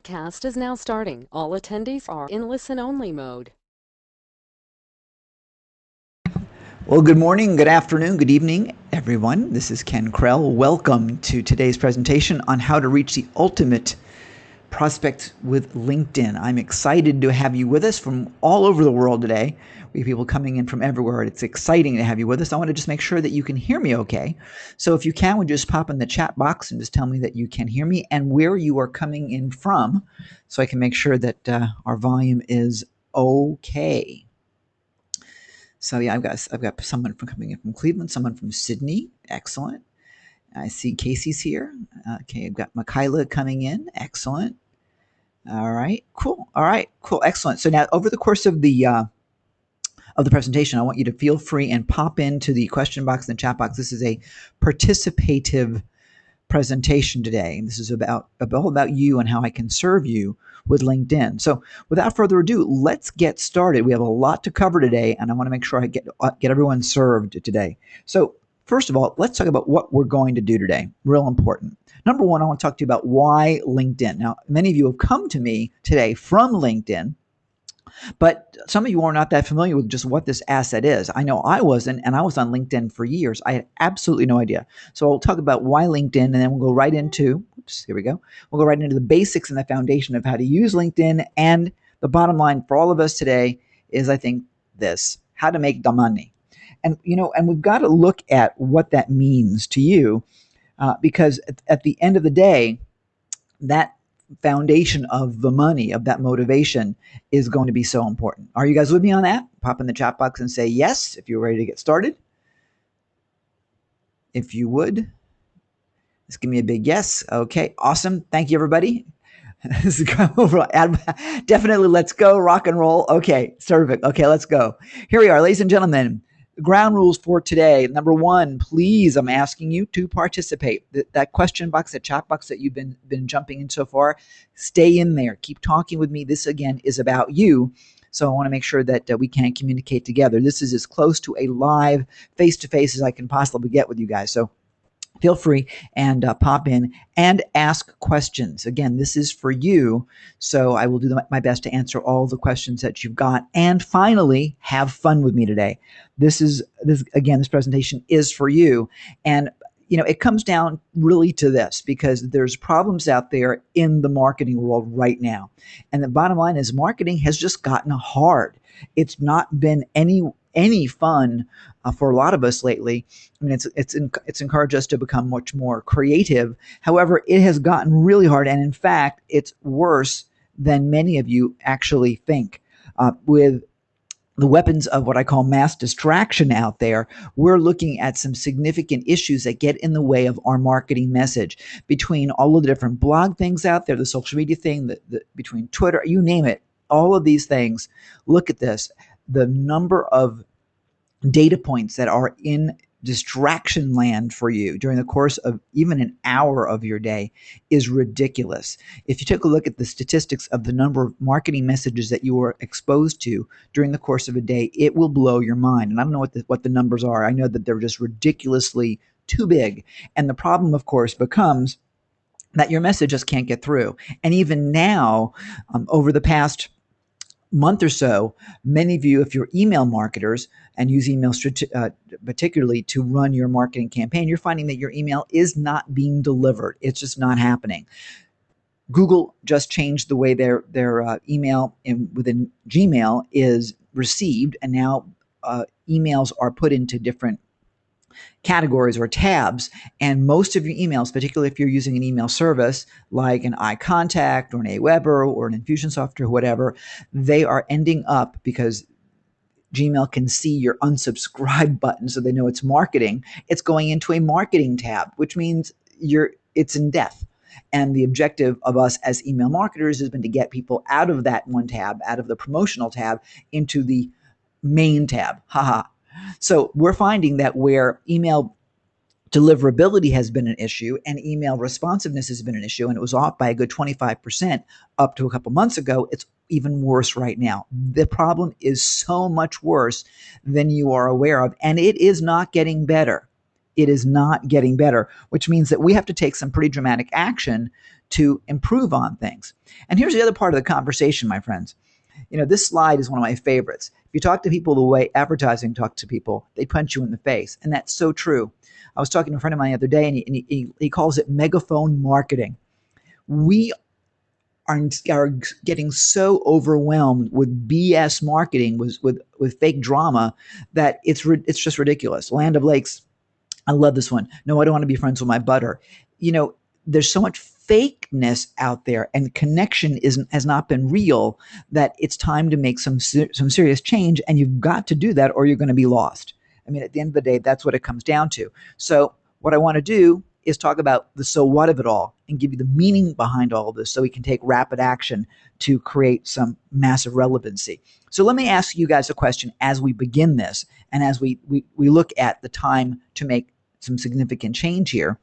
broadcast is now starting. All attendees are in listen-only mode. Well, good morning, good afternoon, good evening, everyone. This is Ken Krell. Welcome to today's presentation on how to reach the ultimate prospect with LinkedIn. I'm excited to have you with us from all over the world today. We have people coming in from everywhere. It's exciting to have you with us. I want to just make sure that you can hear me okay. So if you can, would you just pop in the chat box and just tell me that you can hear me and where you are coming in from so I can make sure that our volume is okay. So yeah, I've got someone from coming in from Cleveland, someone from Sydney. Excellent. I see Casey's here. Okay, I've got Michaela coming in. Excellent. All right, cool. All right, cool, excellent. So now, over the course of the presentation, I want you to feel free and pop into the question box and the chat box. This is a participative presentation today. This is all about you and how I can serve you with LinkedIn. So without further ado, let's get started. We have a lot to cover today, and I want to make sure I get everyone served today. So first of all, let's talk about what we're going to do today. Real important. Number one, I want to talk to you about why LinkedIn. Now, many of you have come to me today from LinkedIn, but some of you are not that familiar with just what this asset is. I know I wasn't, and I was on LinkedIn for years. I had absolutely no idea. So I'll talk about why LinkedIn, and then we'll go right into, here we go. We'll go right into the basics and the foundation of how to use LinkedIn. And the bottom line for all of us today is, I think, this: how to make the money. And, and we've got to look at what that means to you, because at the end of the day, that foundation of the money, of that motivation, is going to be so important. Are you guys with me on that? Pop in the chat box and say yes if you're ready to get started. If you would, just give me a big yes. Okay, awesome. Thank you, everybody. Definitely, let's go, rock and roll. Okay, terrific. Okay, let's go. Here we are, ladies and gentlemen. Ground rules for today. Number one, please, I'm asking you to participate. That question box, that chat box that you've been jumping in so far, stay in there. Keep talking with me. This, again, is about you. So I want to make sure that we can communicate together. This is as close to a live face-to-face as I can possibly get with you guys. So feel free and pop in and ask questions. Again, this is for you, so I will do my best to answer all the questions that you've got. And finally, have fun with me today. This presentation is for you. And it comes down really to this, because there's problems out there in the marketing world right now. And the bottom line is, marketing has just gotten hard. It's not been any fun for a lot of us lately. I mean, it's encouraged us to become much more creative. However, it has gotten really hard, and in fact, it's worse than many of you actually think. With the weapons of what I call mass distraction out there, we're looking at some significant issues that get in the way of our marketing message. Between all of the different blog things out there, the social media thing, between Twitter, you name it, all of these things, look at this. The number of data points that are in distraction land for you during the course of even an hour of your day is ridiculous. If you take a look at the statistics of the number of marketing messages that you are exposed to during the course of a day, it will blow your mind. And I don't know what the numbers are. I know that they're just ridiculously too big. And the problem, of course, becomes that your message just can't get through. And even now, over the past month or so, many of you, if you're email marketers and use email particularly to run your marketing campaign, you're finding that your email is not being delivered. It's just not happening. Google just changed the way their email within Gmail is received, and now emails are put into different categories or tabs, and most of your emails, particularly if you're using an email service like an iContact or an Aweber or an Infusionsoft or whatever, they are ending up, because Gmail can see your unsubscribe button, so they know it's marketing. It's going into a marketing tab, which means it's in death. And the objective of us as email marketers has been to get people out of that one tab, out of the promotional tab, into the main tab. Haha. So we're finding that where email deliverability has been an issue and email responsiveness has been an issue, and it was off by a good 25% up to a couple months ago, it's even worse right now. The problem is so much worse than you are aware of, and it is not getting better. It is not getting better, which means that we have to take some pretty dramatic action to improve on things. And here's the other part of the conversation, my friends. This slide is one of my favorites. If you talk to people the way advertising talks to people, they punch you in the face. And that's so true. I was talking to a friend of mine the other day, and he calls it megaphone marketing. We are getting so overwhelmed with BS marketing, with fake drama, that it's just ridiculous. Land of Lakes, I love this one. No, I don't want to be friends with my butter. There's so much fakeness out there, and connection has not been real, that it's time to make some serious change, and you've got to do that or you're going to be lost. I mean, at the end of the day, that's what it comes down to. So what I want to do is talk about the so what of it all and give you the meaning behind all of this, so we can take rapid action to create some massive relevancy. So let me ask you guys a question as we begin this, and as we look at the time to make some significant change here.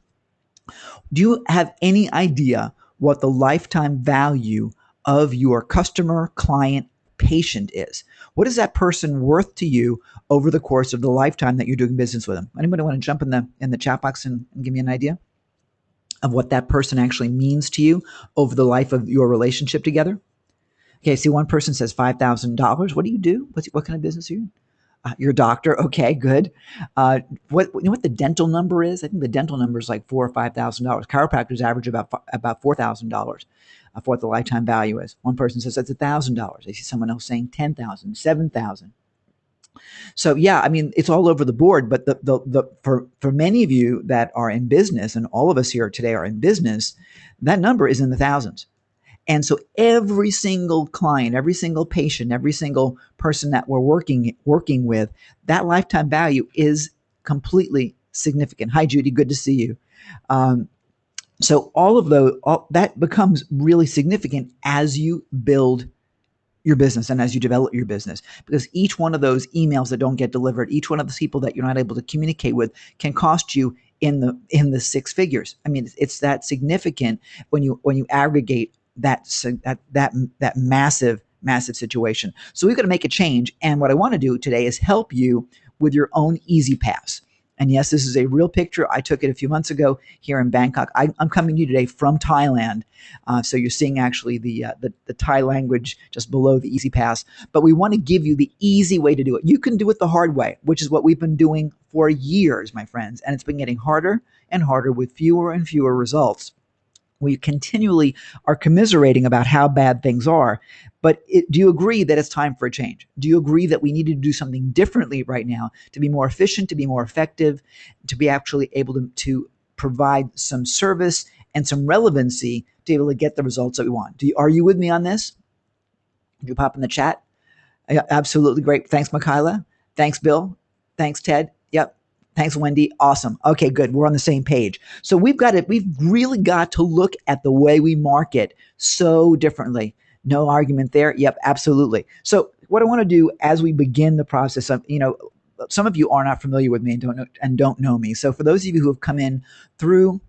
Do you have any idea what the lifetime value of your customer, client, patient is? What is that person worth to you over the course of the lifetime that you're doing business with them? Anybody want to jump in the chat box and give me an idea of what that person actually means to you over the life of your relationship together? Okay, see, one person says $5,000. What do you do? What kind of business are you in? Your doctor. Okay, good. What the dental number is? I think the dental number is like $4,000 or $5,000. Chiropractors average about $4,000 for what the lifetime value is. One person says that's $1,000. I see someone else saying 10,000, 7,000. So yeah, I mean, it's all over the board. But for many of you that are in business, and all of us here today are in business, that number is in the thousands. And so every single client, every single patient, every single person that we're working with, that lifetime value is completely significant. Hi, Judy. Good to see you. So all that becomes really significant as you build your business and as you develop your business, because each one of those emails that don't get delivered, each one of those people that you're not able to communicate with, can cost you in the six figures. I mean, it's that significant when you aggregate that massive situation. So we've got to make a change. And what I want to do today is help you with your own easy pass. And yes, this is a real picture. I took it a few months ago here in Bangkok. I'm coming to you today from Thailand. So you're seeing actually the Thai language just below the easy pass. But we want to give you the easy way to do it. You can do it the hard way, which is what we've been doing for years, my friends. And it's been getting harder and harder with fewer and fewer results. We continually are commiserating about how bad things are. But do you agree that it's time for a change? Do you agree that we need to do something differently right now to be more efficient, to be more effective, to be actually able to provide some service and some relevancy to be able to get the results that we want? Are you with me on this? Could you pop in the chat? Absolutely great. Thanks, Makayla. Thanks, Bill. Thanks, Ted. Yep. Thanks, Wendy. Awesome. Okay, good. We're on the same page. So we've really got to look at the way we market so differently. No argument there. Yep, absolutely. So what I want to do as we begin the process of, some of you are not familiar with me and don't know me. So for those of you who have come in through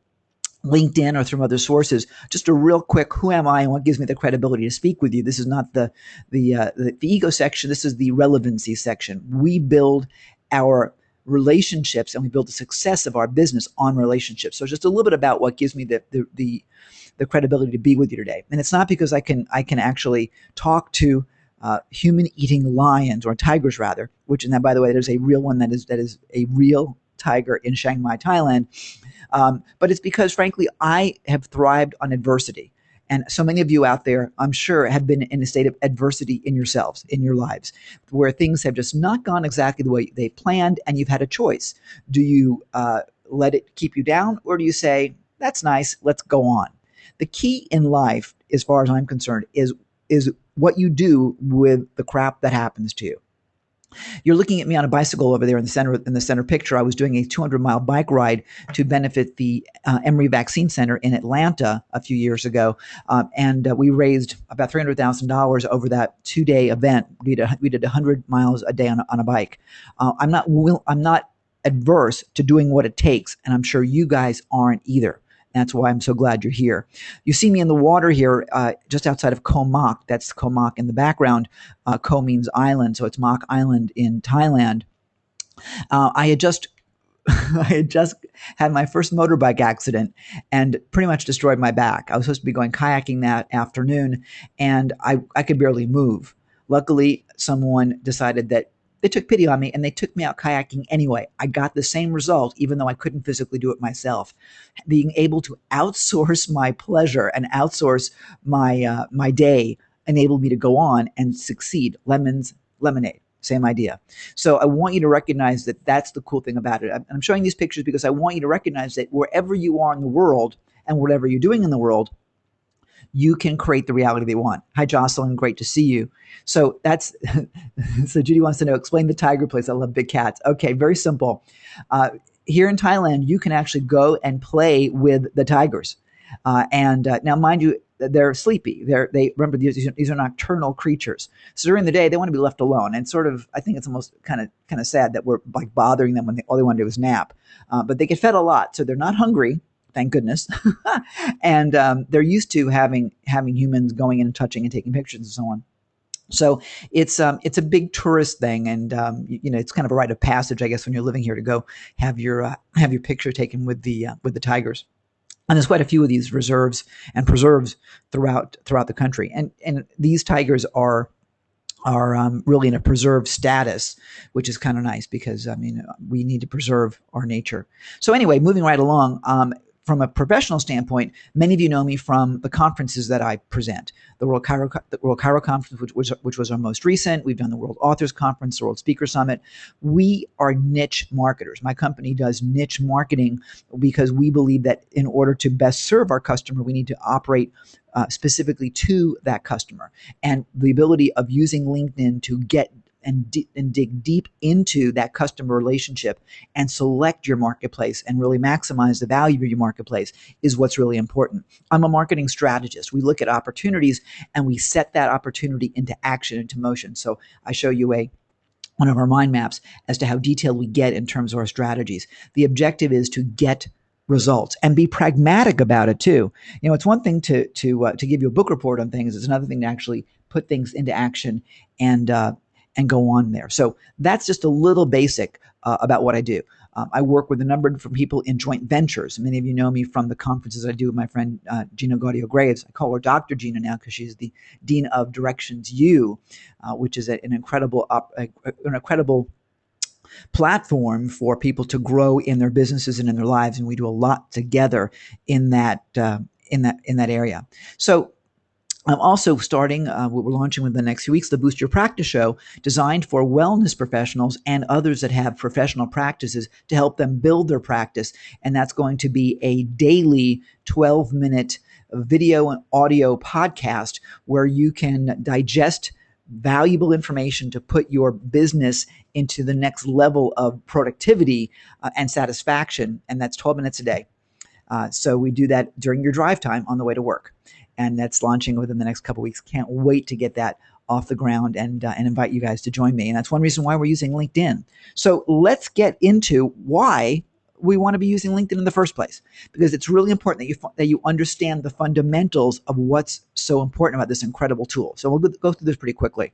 LinkedIn or through other sources, just a real quick, who am I and what gives me the credibility to speak with you? This is not the ego section. This is the relevancy section. We build our relationships and we build the success of our business on relationships. So just a little bit about what gives me the credibility to be with you today. And it's not because I can actually talk to human eating lions, or tigers rather, and that, by the way, there's a real one that is a real tiger in Chiang Mai, Thailand. But it's because, frankly, I have thrived on adversity. And so many of you out there, I'm sure, have been in a state of adversity in yourselves, in your lives, where things have just not gone exactly the way they planned, and you've had a choice. Do you let it keep you down, or do you say, that's nice, let's go on? The key in life, as far as I'm concerned, is what you do with the crap that happens to you. You're looking at me on a bicycle over there in the center picture. I was doing a 200-mile bike ride to benefit the Emory Vaccine Center in Atlanta a few years ago, and we raised about $300,000 over that 2-day event. We did 100 miles a day on a bike. I'm not adverse to doing what it takes, and I'm sure you guys aren't either. That's why I'm so glad you're here. You see me in the water here, just outside of Koh Mak. That's Koh Mak in the background. Koh means island, so it's Mak Island in Thailand. I had just I had just had my first motorbike accident and pretty much destroyed my back. I was supposed to be going kayaking that afternoon, and I could barely move. Luckily, someone decided that they took pity on me and they took me out kayaking anyway. I got the same result, even though I couldn't physically do it myself. Being able to outsource my pleasure and outsource my day enabled me to go on and succeed. Lemons, lemonade. Same idea. So I want you to recognize that that's the cool thing about it. I'm showing these pictures because I want you to recognize that wherever you are in the world and whatever you're doing in the world, you can create the reality they want. Hi, Jocelyn. Great to see you. So that's so Judy wants to know, explain the tiger place. I love big cats. Okay, very simple. Here in Thailand, you can actually go and play with the tigers. And now, mind you, they're sleepy. They remember these are nocturnal creatures. So during the day, they want to be left alone. And sort of, I think it's almost kind of sad that we're like bothering them when all they want to do is nap. But they get fed a lot, so they're not hungry. Thank goodness. And they're used to having humans going in and touching and taking pictures and so on. So it's a big tourist thing, and it's kind of a rite of passage, I guess, when you're living here to go have your picture taken with the tigers. And there's quite a few of these reserves and preserves throughout the country, and these tigers are really in a preserved status, which is kind of nice because we need to preserve our nature. So anyway, moving right along. From a professional standpoint, many of you know me from the conferences that I present. The World Chiro Conference, which was our most recent. We've done the World Authors Conference, the World Speaker Summit. We are niche marketers. My company does niche marketing because we believe that in order to best serve our customer, we need to operate specifically to that customer. And the ability of using LinkedIn to get and dig deep into that customer relationship and select your marketplace and really maximize the value of your marketplace is what's really important. I'm a marketing strategist. We look at opportunities and we set that opportunity into action, into motion. So I show you one of our mind maps as to how detailed we get in terms of our strategies. The objective is to get results and be pragmatic about it too. It's one thing to give you a book report on things. It's another thing to actually put things into action and go on there. So that's just a little basic about what I do. I work with a number of different people in joint ventures. Many of you know me from the conferences I do with my friend Gina Gaudio Graves. I call her Dr. Gina now because she's the Dean of Directions U, which is an incredible platform for people to grow in their businesses and in their lives. And we do a lot together in that area. So I'm also starting, what we're launching within the next few weeks, the Boost Your Practice Show, designed for wellness professionals and others that have professional practices to help them build their practice. And that's going to be a daily 12-minute video and audio podcast where you can digest valuable information to put your business into the next level of productivity and satisfaction. And that's 12 minutes a day. So we do that during your drive time on the way to work. And that's launching within the next couple of weeks. Can't wait to get that off the ground and invite you guys to join me. And that's one reason why we're using LinkedIn. So let's get into why we want to be using LinkedIn in the first place, because it's really important that you understand the fundamentals of what's so important about this incredible tool. So we'll go through this pretty quickly.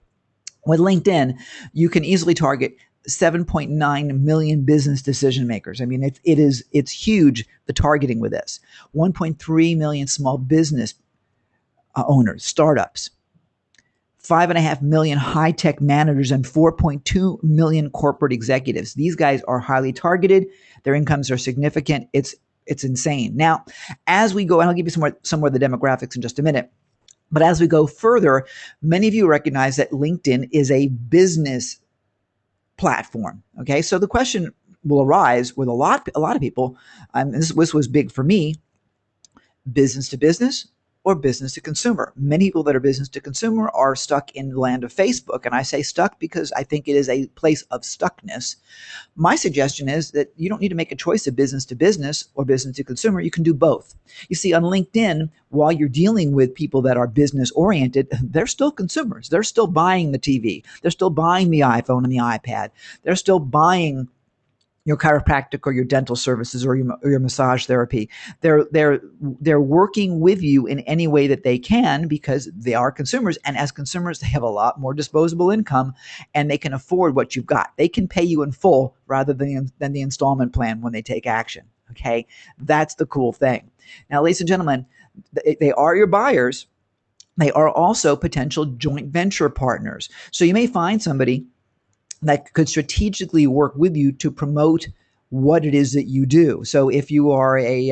With LinkedIn, you can easily target 7.9 million business decision makers. I mean, it's huge, the targeting with this. 1.3 million small business owners, startups, 5.5 million high-tech managers, and 4.2 million corporate executives. These guys are highly targeted. Their incomes are significant. It's insane. Now, as we go, and I'll give you some more of the demographics in just a minute, but as we go further, many of you recognize that LinkedIn is a business platform. Okay, so the question will arise with a lot of people, and this was big for me: business to business or business to consumer. Many people that are business to consumer are stuck in the land of Facebook. And I say stuck because I think it is a place of stuckness. My suggestion is that you don't need to make a choice of business to business or business to consumer. You can do both. You see, on LinkedIn, while you're dealing with people that are business oriented, they're still consumers. They're still buying the TV. They're still buying the iPhone and the iPad. They're still buying your chiropractic or your dental services or your massage therapy. They're working with you in any way that they can because they are consumers, and as consumers they have a lot more disposable income and they can afford what you've got. They can pay you in full rather than the installment plan when they take action. Okay, that's the cool thing. Now, ladies and gentlemen, they are your buyers. They are also potential joint venture partners. So you may find somebody that could strategically work with you to promote what it is that you do. So if you are a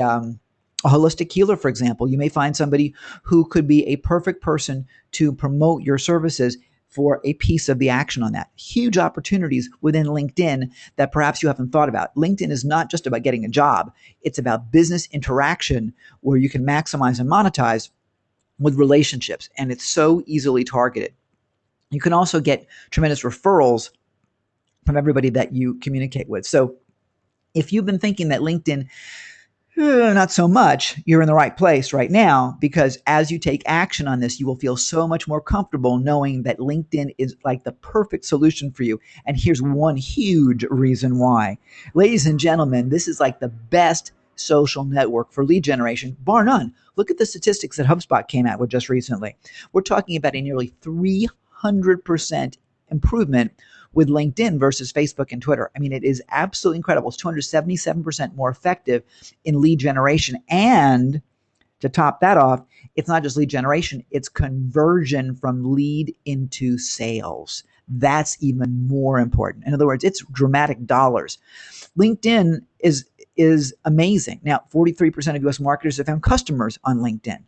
holistic healer, for example, you may find somebody who could be a perfect person to promote your services for a piece of the action on that. Huge opportunities within LinkedIn that perhaps you haven't thought about. LinkedIn is not just about getting a job. It's about business interaction where you can maximize and monetize with relationships. And it's so easily targeted. You can also get tremendous referrals from everybody that you communicate with. So if you've been thinking that LinkedIn, not so much, you're in the right place right now, because as you take action on this, you will feel so much more comfortable knowing that LinkedIn is like the perfect solution for you. And here's one huge reason why. Ladies and gentlemen, this is like the best social network for lead generation, bar none. Look at the statistics that HubSpot came out with just recently. We're talking about a nearly 300% improvement with LinkedIn versus Facebook and Twitter. I mean, it is absolutely incredible. It's 277% more effective in lead generation. And to top that off, it's not just lead generation, it's conversion from lead into sales. That's even more important. In other words, it's dramatic dollars. LinkedIn is amazing. Now, 43% of US marketers have found customers on LinkedIn.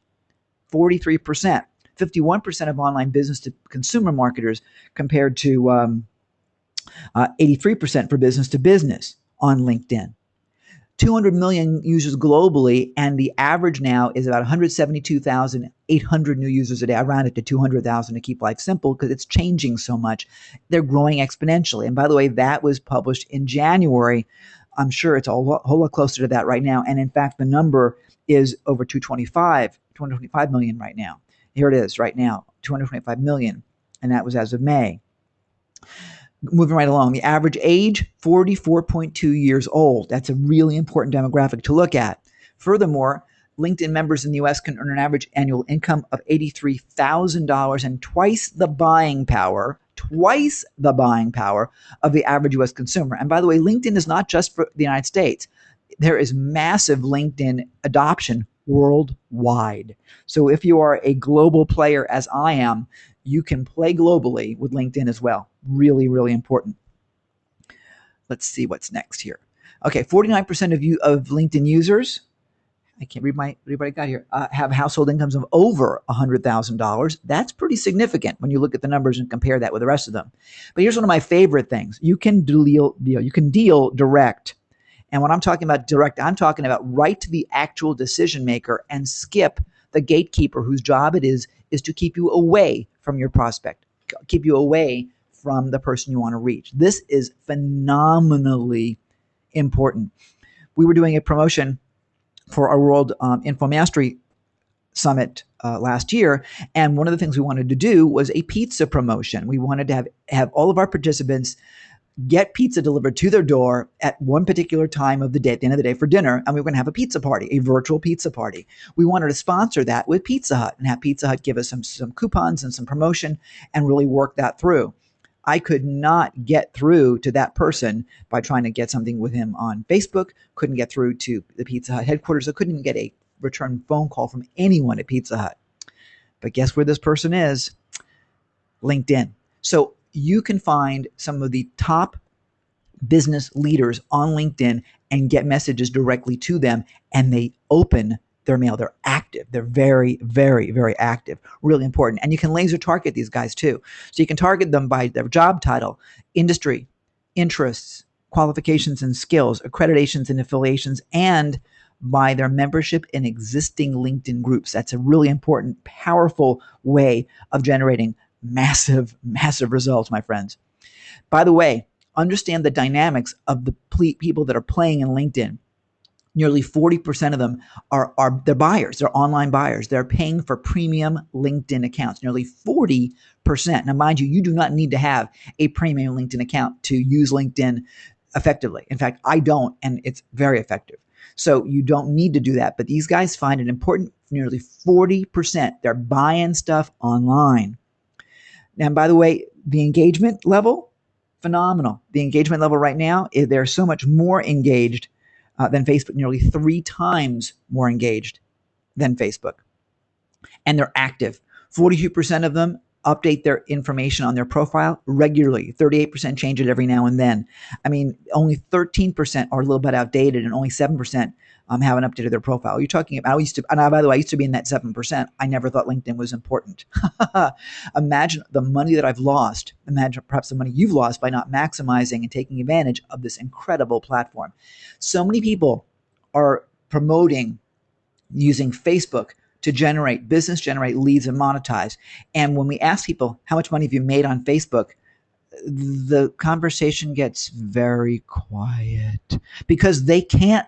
43%. 51% of online business to consumer marketers compared to 83% for business to business on LinkedIn. 200 million users globally, and the average now is about 172,800 new users a day. I round it to 200,000 to keep life simple because it's changing so much. They're growing exponentially. And by the way, that was published in January. I'm sure it's a whole lot closer to that right now. And in fact, the number is over 225 million right now. Here it is right now, 225 million. And that was as of May. Moving right along, the average age, 44.2 years old. That's a really important demographic to look at. Furthermore, LinkedIn members in the US can earn an average annual income of $83,000 and twice the buying power of the average US consumer. And by the way, LinkedIn is not just for the United States. There is massive LinkedIn adoption worldwide. So if you are a global player, as I am, you can play globally with LinkedIn as well. Really, really important. Let's see what's next here. Okay, 49% of LinkedIn users, I can't read what I got here, have household incomes of over $100,000. That's pretty significant when you look at the numbers and compare that with the rest of them. But here's one of my favorite things. You can deal direct. And when I'm talking about direct, I'm talking about right to the actual decision maker and skip the gatekeeper whose job it is to keep you away from your prospect, keep you away from the person you want to reach. This is phenomenally important. We were doing a promotion for our World Info Mastery Summit last year, and one of the things we wanted to do was a pizza promotion. We wanted to have all of our participants get pizza delivered to their door at one particular time of the day, at the end of the day for dinner, and we were going to have a pizza party, a virtual pizza party. We wanted to sponsor that with Pizza Hut and have Pizza Hut give us some coupons and some promotion and really work that through. I could not get through to that person by trying to get something with him on Facebook, couldn't get through to the Pizza Hut headquarters. I couldn't even get a return phone call from anyone at Pizza Hut. But guess where this person is? LinkedIn. So you can find some of the top business leaders on LinkedIn and get messages directly to them, and they open their mail. They're active. They're very, very, very active. Really important. And you can laser target these guys too. So you can target them by their job title, industry, interests, qualifications and skills, accreditations and affiliations, and by their membership in existing LinkedIn groups. That's a really important, powerful way of generating massive, massive results, my friends. By the way, understand the dynamics of the people that are playing in LinkedIn. Nearly 40% of them are they're buyers. They're online buyers. They're paying for premium LinkedIn accounts. Nearly 40%. Now, mind you, you do not need to have a premium LinkedIn account to use LinkedIn effectively. In fact, I don't, and it's very effective. So you don't need to do that. But these guys find it important. Nearly 40%, they're buying stuff online. Now, by the way, the engagement level, phenomenal. The engagement level right now, they're so much more engaged than Facebook, nearly 3 times more engaged than Facebook. And they're active. 42% of them update their information on their profile regularly. 38% change it every now and then. I mean, only 13% are a little bit outdated, and only 7% haven't updated their profile. You're talking about, by the way, I used to be in that 7%. I never thought LinkedIn was important. Imagine the money that I've lost. Imagine perhaps the money you've lost by not maximizing and taking advantage of this incredible platform. So many people are promoting using Facebook to generate business, generate leads, and monetize. And when we ask people, how much money have you made on Facebook? The conversation gets very quiet because they can't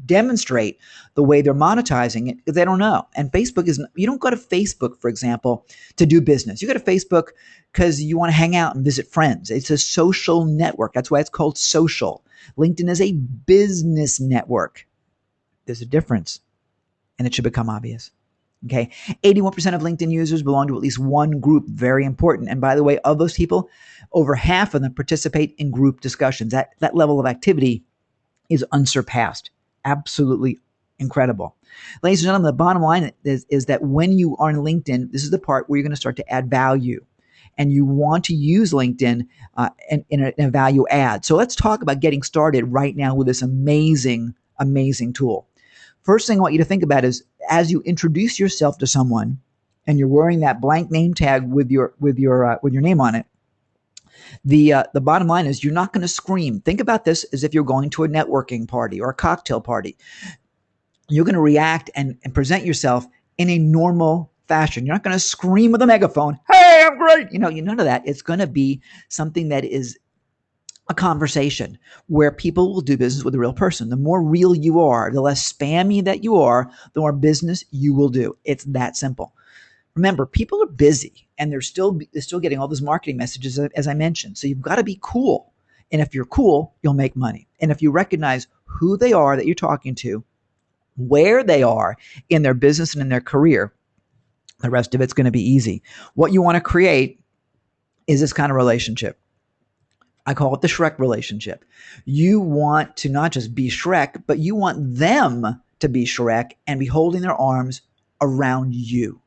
demonstrate the way they're monetizing it because they don't know. And Facebook is, you don't go to Facebook, for example, to do business. You go to Facebook because you want to hang out and visit friends. It's a social network. That's why it's called social. LinkedIn is a business network. There's a difference, and it should become obvious. Okay. 81% of LinkedIn users belong to at least one group. Very important. And by the way, of those people, over half of them participate in group discussions. That level of activity is unsurpassed. Absolutely incredible. Ladies and gentlemen, the bottom line is that when you are in LinkedIn, this is the part where you're going to start to add value. And you want to use LinkedIn in a value add. So let's talk about getting started right now with this amazing, amazing tool. First thing I want you to think about is as you introduce yourself to someone and you're wearing that blank name tag with your name on it, the bottom line is you're not going to scream. Think about this as if you're going to a networking party or a cocktail party. You're going to react and present yourself in a normal fashion. You're not going to scream with a megaphone, "Hey, I'm great." None of that. It's going to be something that is a conversation where people will do business with a real person. The more real you are, the less spammy that you are, the more business you will do. It's that simple. Remember, people are busy and they're still getting all those marketing messages, as I mentioned. So you've got to be cool. And if you're cool, you'll make money. And if you recognize who they are that you're talking to, where they are in their business and in their career, the rest of it's going to be easy. What you want to create is this kind of relationship. I call it the Shrek relationship. You want to not just be Shrek, but you want them to be Shrek and be holding their arms around you.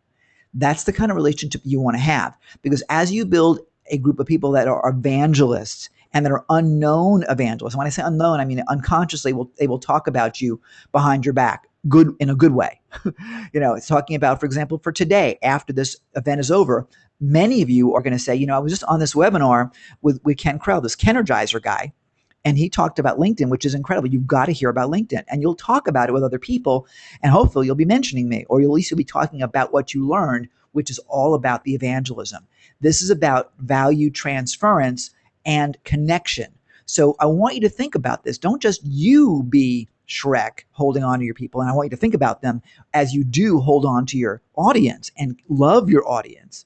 That's the kind of relationship you want to have, because as you build a group of people that are evangelists and that are unknown evangelists, when I say unknown, I mean unconsciously they will talk about you behind your back, good in a good way. It's talking about, for example, for today, after this event is over, many of you are going to say, I was just on this webinar with Ken Krell, this Kenergizer guy, and he talked about LinkedIn, which is incredible. You've got to hear about LinkedIn, and you'll talk about it with other people, and hopefully you'll be mentioning me, or at least you'll be talking about what you learned, which is all about the evangelism. This is about value transference and connection. So I want you to think about this. Don't just you be Shrek holding on to your people, and I want you to think about them as you do hold on to your audience and love your audience.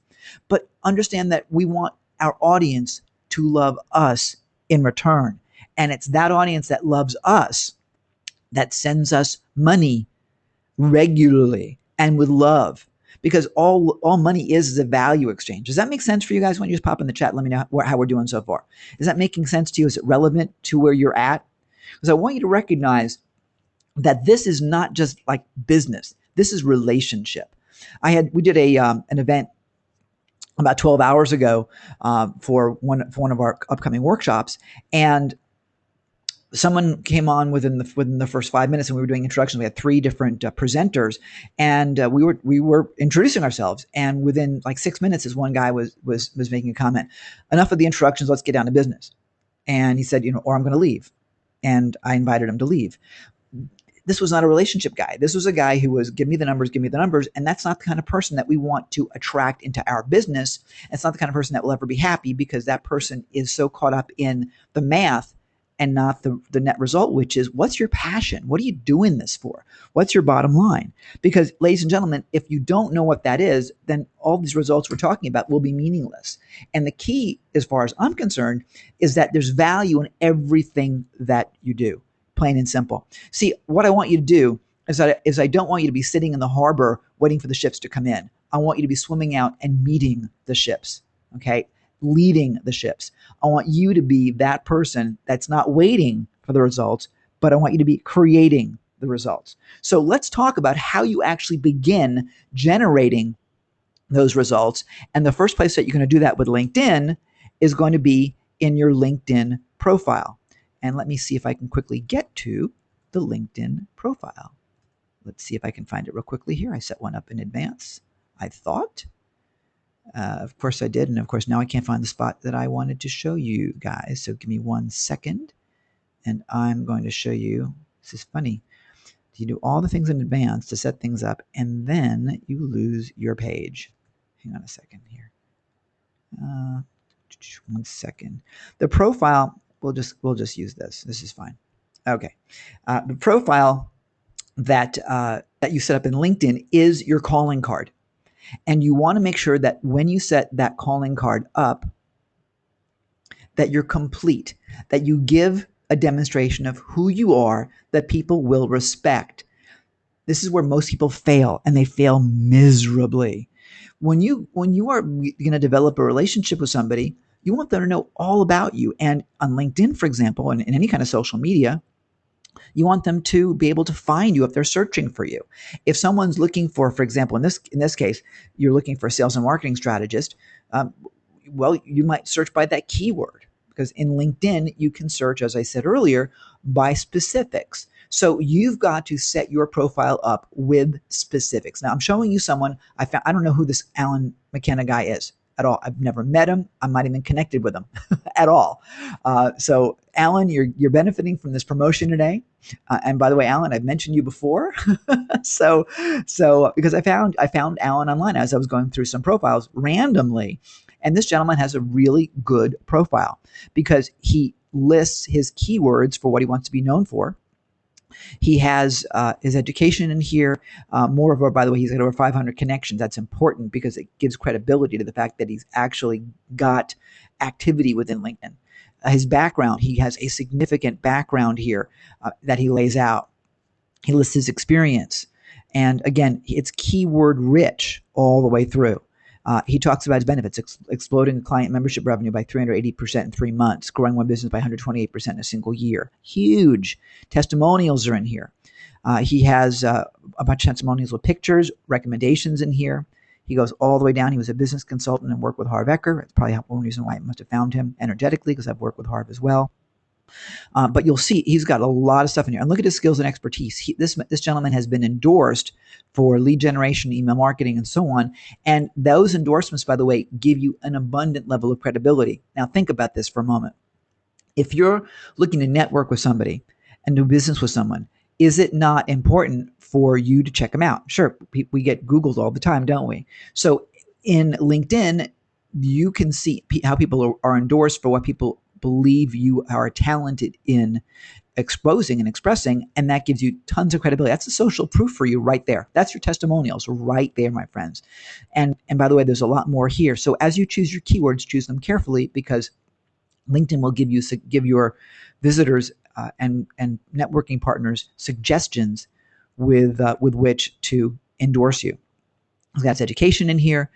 But understand that we want our audience to love us in return. And it's that audience that loves us that sends us money regularly and with love, because all money is a value exchange. Does that make sense for you guys? When you just pop in the chat, let me know how we're doing so far. Is that making sense to you? Is it relevant to where you're at? Because I want you to recognize that this is not just like business. This is relationship. We did an event about 12 hours ago for one of our upcoming workshops, and someone came on within the first 5 minutes, and we were doing introductions. We had 3 different presenters, and we were introducing ourselves. And within like 6 minutes, this one guy was making a comment. Enough of the introductions. Let's get down to business. And he said, or I'm going to leave. And I invited him to leave. This was not a relationship guy. This was a guy who was, give me the numbers. And that's not the kind of person that we want to attract into our business. It's not the kind of person that will ever be happy, because that person is so caught up in the math and not the net result, which is what's your passion? What are you doing this for? What's your bottom line? Because, ladies and gentlemen, if you don't know what that is, then all these results we're talking about will be meaningless. And the key, as far as I'm concerned, is that there's value in everything that you do, plain and simple. See, what I want you to do is I don't want you to be sitting in the harbor waiting for the ships to come in. I want you to be swimming out and meeting the ships, okay? Leading the ships. I want you to be that person that's not waiting for the results, but I want you to be creating the results. So let's talk about how you actually begin generating those results. And the first place that you're going to do that with LinkedIn is going to be in your LinkedIn profile. And let me see if I can quickly get to the LinkedIn profile. Let's see if I can find it real quickly here. I set one up in advance, I thought. Of course I did, and of course now I can't find the spot that I wanted to show you guys. So give me 1 second, and I'm going to show you. This is funny. You do all the things in advance to set things up, and then you lose your page. Hang on a second here. 1 second. The profile. We'll just use this. This is fine. Okay. The profile that you set up in LinkedIn is your calling card. And you want to make sure that when you set that calling card up, that you're complete, that you give a demonstration of who you are that people will respect. This is where most people fail, and they fail miserably. When you are going to develop a relationship with somebody, you want them to know all about you. And on LinkedIn, for example, and in any kind of social media, you want them to be able to find you if they're searching for you. If someone's looking for example, in this case, you're looking for a sales and marketing strategist, well, you might search by that keyword, because in LinkedIn, you can search, as I said earlier, by specifics. So you've got to set your profile up with specifics. Now, I'm showing you someone I don't know who this Alan McKenna guy is at all. I've never met him. I'm not even connected with him at all. So Alan, you're benefiting from this promotion today. And by the way, Alan, I've mentioned you before. so because I found Alan online as I was going through some profiles randomly. And this gentleman has a really good profile because he lists his keywords for what he wants to be known for. He has his education in here. Moreover, by the way, he's got over 500 connections. That's important because it gives credibility to the fact that he's actually got activity within LinkedIn. His background, he has a significant background here that he lays out. He lists his experience. And again, it's keyword rich all the way through. He talks about his benefits, exploding client membership revenue by 380% in 3 months, growing one business by 128% in a single year. Huge. Testimonials are in here. He has a bunch of testimonials with pictures, recommendations in here. He goes all the way down. He was a business consultant and worked with Harv Eker. That's probably one reason why I must have found him energetically, because I've worked with Harv as well. But you'll see he's got a lot of stuff in here. And look at his skills and expertise. This gentleman has been endorsed for lead generation, email marketing, and so on. And those endorsements, by the way, give you an abundant level of credibility. Now, think about this for a moment. If you're looking to network with somebody and do business with someone, is it not important for you to check them out? Sure, we get Googled all the time, don't we? So in LinkedIn, you can see how people are endorsed for what people believe you are talented in exposing and expressing, and that gives you tons of credibility. That's a social proof for you right there. That's your testimonials right there, my friends. And by the way, there's a lot more here. So as you choose your keywords, choose them carefully, because LinkedIn will give your visitors and networking partners suggestions with which to endorse you. He's got his education in here.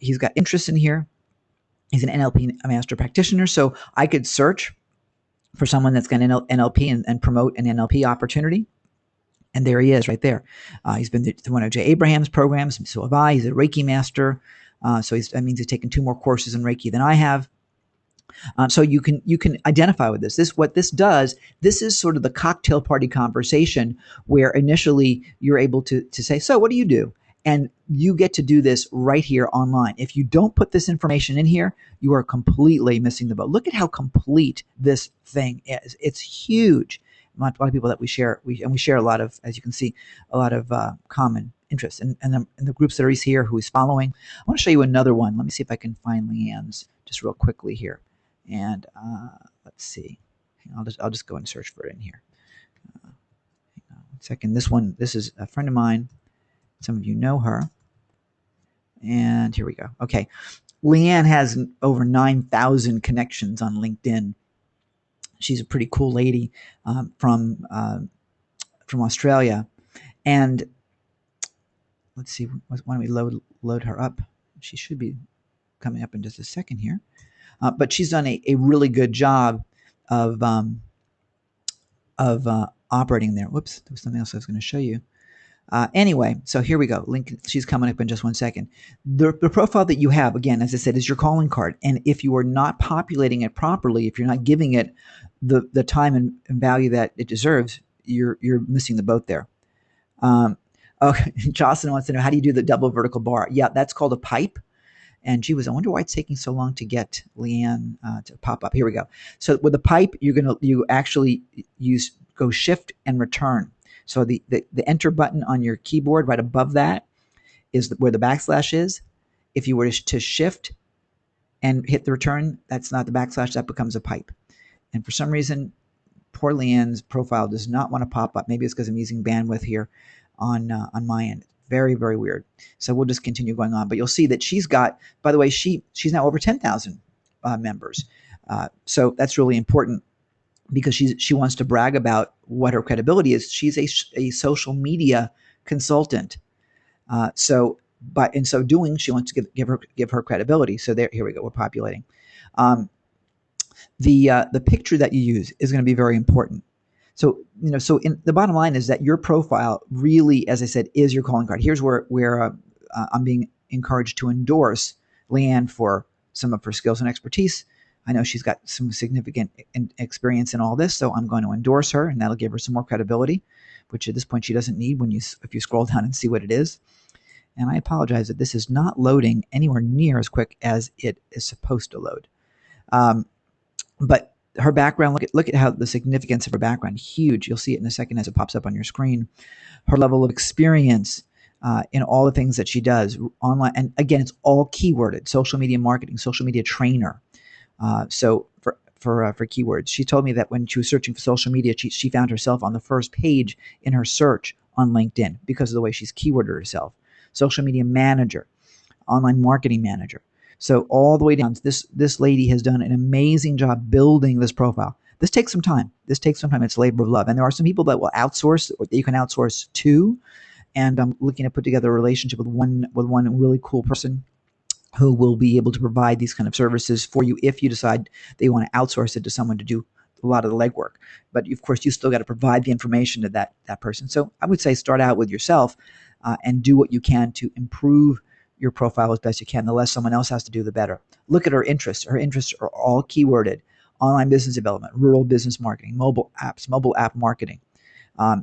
He's got interests in here. He's an NLP master practitioner, so I could search for someone that's got an NLP and promote an NLP opportunity. And there he is right there. He's been through one of Jay Abraham's programs. So have I. He's a Reiki master. So that means he's taken 2 more courses in Reiki than I have. So you can identify with this. What this does, this is sort of the cocktail party conversation where initially you're able to say, so what do you do? And you get to do this right here online. If you don't put this information in here, you are completely missing the boat. Look at how complete this thing is. It's huge. A lot of people that we share a lot of, as you can see, a lot of common interests. And the groups that are here who he's following. I want to show you another one. Let me see if I can find Leanne's just real quickly here. And let's see. I'll just go and search for it in here. Hang on 1 second. This is a friend of mine. Some of you know her. And here we go. Okay. Leanne has over 9,000 connections on LinkedIn. She's a pretty cool lady from Australia. And let's see, why don't we load her up? She should be coming up in just a second here. But she's done a really good job of operating there. Whoops, there was something else I was going to show you. Anyway, so here we go. Link, she's coming up in just 1 second. The profile that you have, again, as I said, is your calling card. And if you are not populating it properly, if you're not giving it the time and value that it deserves, you're missing the boat there. Okay, Jocelyn wants to know, how do you do the double vertical bar? Yeah, that's called a pipe. And I wonder why it's taking so long to get Leanne to pop up. Here we go. So with the pipe, you actually go shift and return. So the enter button on your keyboard right above that is where the backslash is. If you were to shift and hit the return, that's not the backslash, that becomes a pipe. And for some reason, poor Leanne's profile does not want to pop up. Maybe it's because I'm using bandwidth here on my end. Very, very weird. So we'll just continue going on. But you'll see that she's got, by the way, she's now over 10,000 members. So that's really important because she wants to brag about what her credibility is. She's a social media consultant. So in so doing, she wants to give her credibility. So here we go. We're populating. The picture that you use is going to be very important. So, so in the bottom line is that your profile really, as I said, is your calling card. Here's where I'm being encouraged to endorse Leanne for some of her skills and expertise. I know she's got some significant experience in all this, so I'm going to endorse her, and that'll give her some more credibility, which at this point she doesn't need if you scroll down and see what it is. And I apologize that this is not loading anywhere near as quick as it is supposed to load. But her background, look at how the significance of her background, huge. You'll see it in a second as it pops up on your screen. Her level of experience in all the things that she does online. And again, it's all keyworded: social media marketing, social media trainer. So for keywords, she told me that when she was searching for social media, she found herself on the first page in her search on LinkedIn because of the way she's keyworded herself. Social media manager, online marketing manager. So all the way down, this lady has done an amazing job building this profile. This takes some time. It's labor of love. And there are some people that will outsource, or that you can outsource to. And I'm looking to put together a relationship with one really cool person who will be able to provide these kind of services for you if you decide they want to outsource it to someone to do a lot of the legwork. But of course, you still got to provide the information to that person. So I would say start out with yourself and do what you can to improve your profile as best you can. The less someone else has to do, the better. Look at her interests. Her interests are all keyworded: online business development, rural business marketing, mobile apps, mobile app marketing.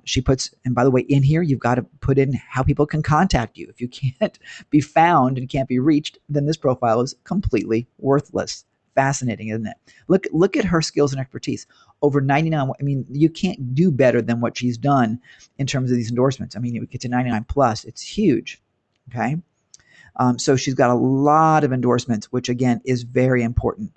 She puts, and by the way, in here, you've got to put in how people can contact you. If you can't be found and can't be reached, then this profile is completely worthless. Fascinating, isn't it? Look at her skills and expertise. Over 99. I mean, you can't do better than what she's done in terms of these endorsements. I mean, it get to 99 plus. It's huge. Okay. So she's got a lot of endorsements, which again is very important.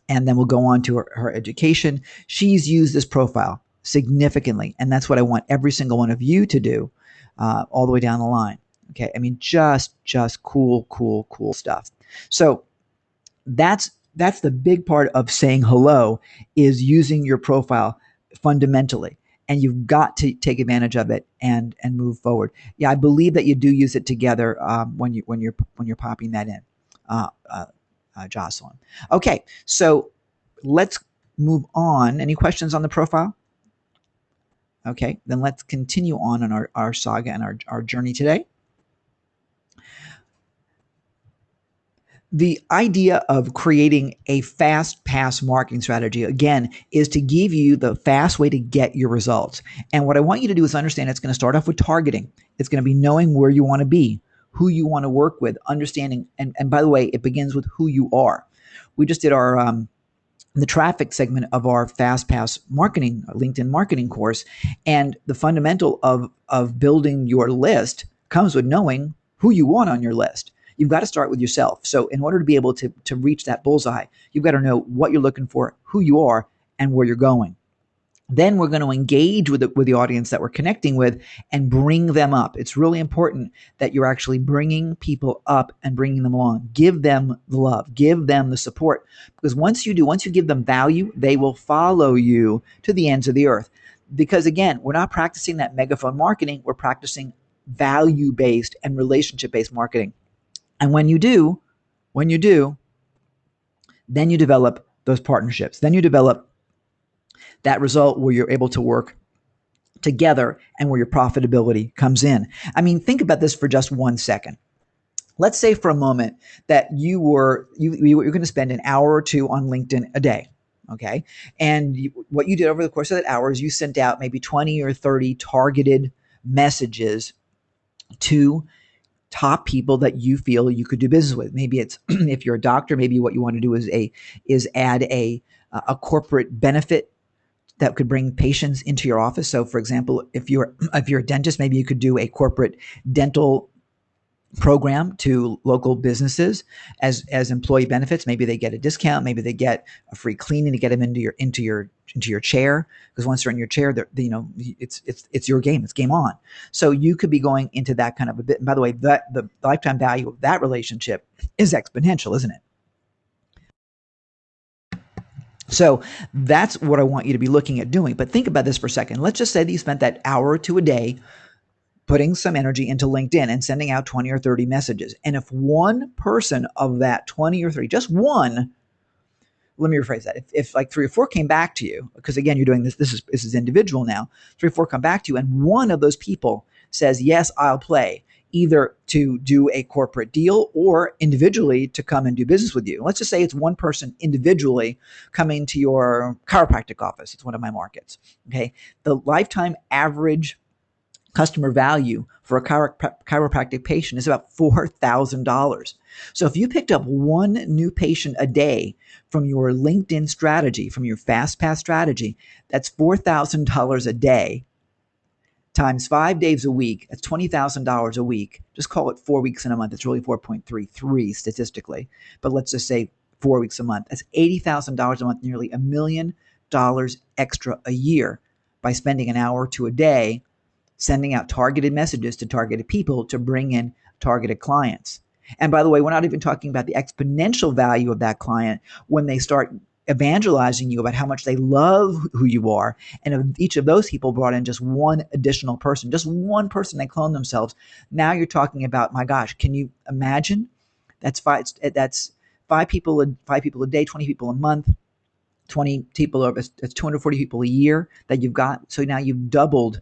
And then we'll go on to her education. She's used this profile significantly, and that's what I want every single one of you to do, all the way down the line. Okay, I mean, just cool stuff. So that's the big part of saying hello, is using your profile fundamentally. And you've got to take advantage of it and move forward. Yeah, I believe that you do use it together when you're popping that in, Jocelyn. Okay, so let's move on. Any questions on the profile? Okay, then let's continue on in our saga and our journey today. The idea of creating a fast pass marketing strategy, again, is to give you the fast way to get your results. And what I want you to do is understand it's going to start off with targeting. It's going to be knowing where you want to be, who you want to work with, understanding. And by the way, it begins with who you are. We just did our the traffic segment of our Fast Pass marketing, LinkedIn marketing course. And the fundamental of building your list comes with knowing who you want on your list. You've got to start with yourself. So in order to be able to reach that bullseye, you've got to know what you're looking for, who you are, and where you're going. Then we're going to engage with the audience that we're connecting with and bring them up. It's really important that you're actually bringing people up and bringing them along. Give them the love, give them the support. Because once you give them value, they will follow you to the ends of the earth. Because again, we're not practicing that megaphone marketing, we're practicing value-based and relationship-based marketing. And when you do, then you develop those partnerships. Then you develop that result where you're able to work together and where your profitability comes in. I mean, think about this for just 1 second. Let's say for a moment that you're going to spend an hour or two on LinkedIn a day. Okay. And what you did over the course of that hour is you sent out maybe 20 or 30 targeted messages to top people that you feel you could do business with. Maybe it's if you're a doctor, maybe what you want to do is add a corporate benefit that could bring patients into your office. So for example, if you're a dentist, maybe you could do a corporate dental program to local businesses as employee benefits. Maybe they get a discount, maybe they get a free cleaning to get them into your chair, because once they're in your chair, it's your game, it's game on. So you could be going into that kind of a bit. And by the way, that the lifetime value of that relationship is exponential, isn't it? So that's what I want you to be looking at doing. But think about this for a second. Let's just say that you spent that hour or two a day putting some energy into LinkedIn and sending out 20 or 30 messages. And if one person of that 20 or 30, just one, let me rephrase that. If like 3 or 4 came back to you, because again, you're doing this is individual now, 3 or 4 come back to you, and one of those people says, yes, I'll play, either to do a corporate deal or individually to come and do business with you. Let's just say it's one person individually coming to your chiropractic office. It's one of my markets. Okay. The lifetime average customer value for a chiropractic patient is about $4,000. So if you picked up one new patient a day from your LinkedIn strategy, from your FastPass strategy, that's $4,000 a day times 5 days a week. That's $20,000 a week. Just call it 4 weeks in a month. It's really 4.33 statistically, but let's just say 4 weeks a month. That's $80,000 a month, nearly $1 million extra a year by spending an hour to a day sending out targeted messages to targeted people to bring in targeted clients. And by the way, we're not even talking about the exponential value of that client when they start evangelizing you about how much they love who you are. And if each of those people brought in just one additional person, just one person, they clone themselves. Now you're talking about, my gosh, can you imagine? That's five people a day, 20 people a month, 20 people, that's 240 people a year that you've got. So now you've doubled